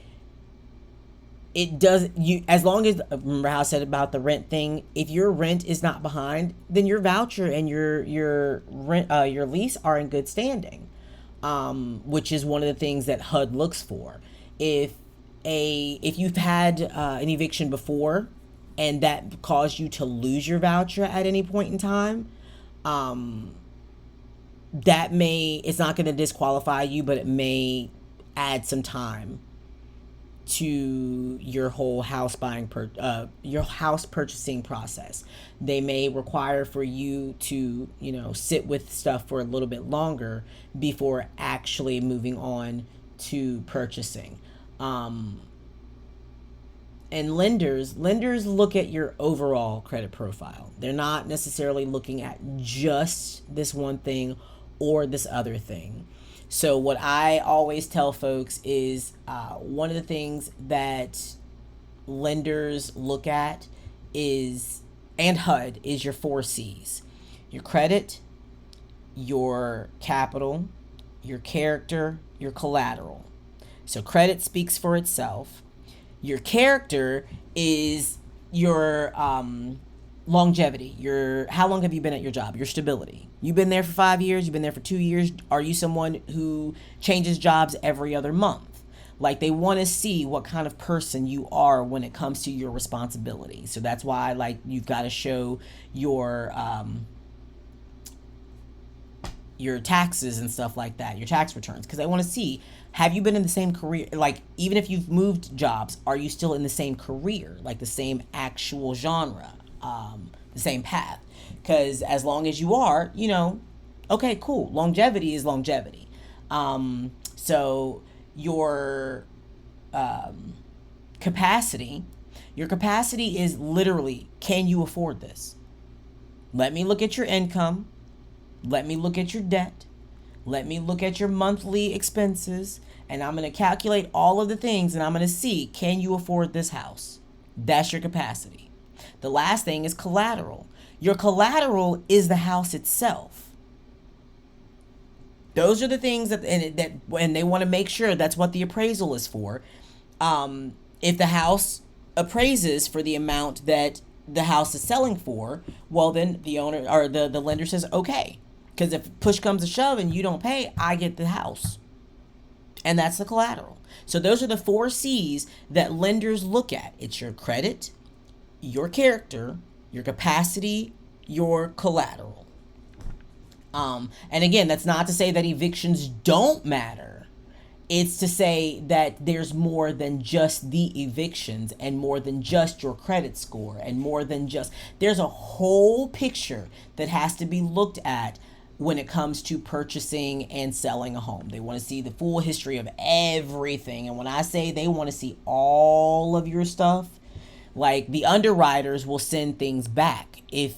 it does, as long as, remember how I said about the rent thing, if your rent is not behind, then your voucher and your rent, your lease are in good standing, which is one of the things that HUD looks for. If you've had an eviction before and that caused you to lose your voucher at any point in time, it's not going to disqualify you, but it may add some time to your whole house your house purchasing process. They may require for you to, sit with stuff for a little bit longer before actually moving on to purchasing. And lenders look at your overall credit profile. They're not necessarily looking at just this one thing or this other thing. So what I always tell folks is one of the things that lenders look at is, and HUD, is your 4 C's: your credit, your capital, your character, your collateral. So credit speaks for itself. Your character is your longevity. How long have you been at your job? Your stability. You've been there for 5 years. You've been there for 2 years. Are you someone who changes jobs every other month? Like, they want to see what kind of person you are when it comes to your responsibility. So that's why, like, you've got to show your taxes and stuff like that, your tax returns, because they want to see, have you been in the same career? Like, even if you've moved jobs, are you still in the same career, like the same actual genre, the same path? Because as long as you are, okay, cool. Longevity is longevity. So your capacity is literally, can you afford this? Let me look at your income. Let me look at your debt. Let me look at your monthly expenses. And I'm going to calculate all of the things, and I'm going to see, can you afford this house? That's your capacity. The last thing is collateral. Your collateral is the house itself. Those are the things that they want to make sure that's what the appraisal is for. If the house appraises for the amount that the house is selling for, well, then the owner or the lender says, okay. Because if push comes to shove and you don't pay, I get the house. And that's the collateral. So those are the 4 C's that lenders look at. It's your credit, your character, your capacity, your collateral. And again, that's not to say that evictions don't matter. It's to say that there's more than just the evictions, and more than just your credit score, and more than just, there's a whole picture that has to be looked at when it comes to purchasing and selling a home. They want to see the full history of everything. And when I say they want to see all of your stuff, like, the underwriters will send things back if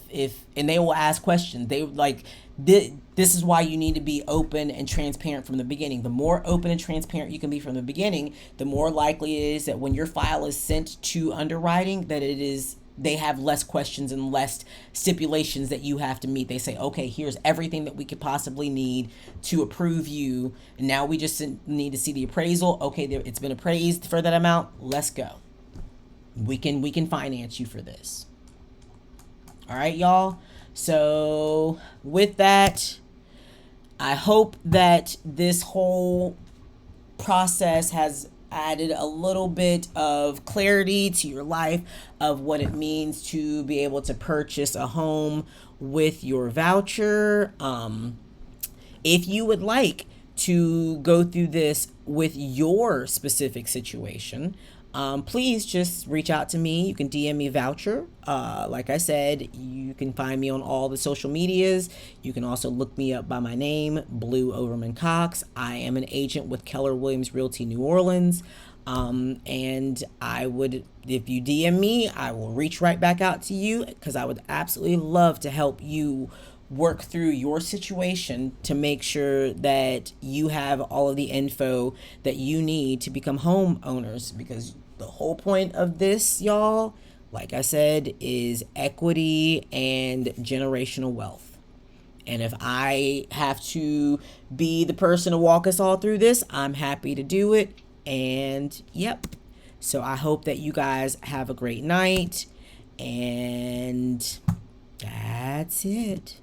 and they will ask questions. They like, this is why you need to be open and transparent from the beginning. The more open and transparent you can be from the beginning, the more likely it is that when your file is sent to underwriting, that they have less questions and less stipulations that you have to meet. They say, okay, here's everything that we could possibly need to approve you. And now we just need to see the appraisal. Okay, it's been appraised for that amount. Let's go. We can finance you for this. All right, y'all. So with that, I hope that this whole process has added a little bit of clarity to your life of what it means to be able to purchase a home with your voucher. If you would like to go through this with your specific situation, please just reach out to me. You can DM me Voucher. Like I said, you can find me on all the social medias. You can also look me up by my name, Blue Overman-Cox. I am an agent with Keller Williams Realty New Orleans. And I would, if you DM me, I will reach right back out to you, because I would absolutely love to help you work through your situation to make sure that you have all of the info that you need to become homeowners. Because the whole point of this, y'all, like I said, is equity and generational wealth. And if I have to be the person to walk us all through this, I'm happy to do it. And yep. So I hope that you guys have a great night. And that's it.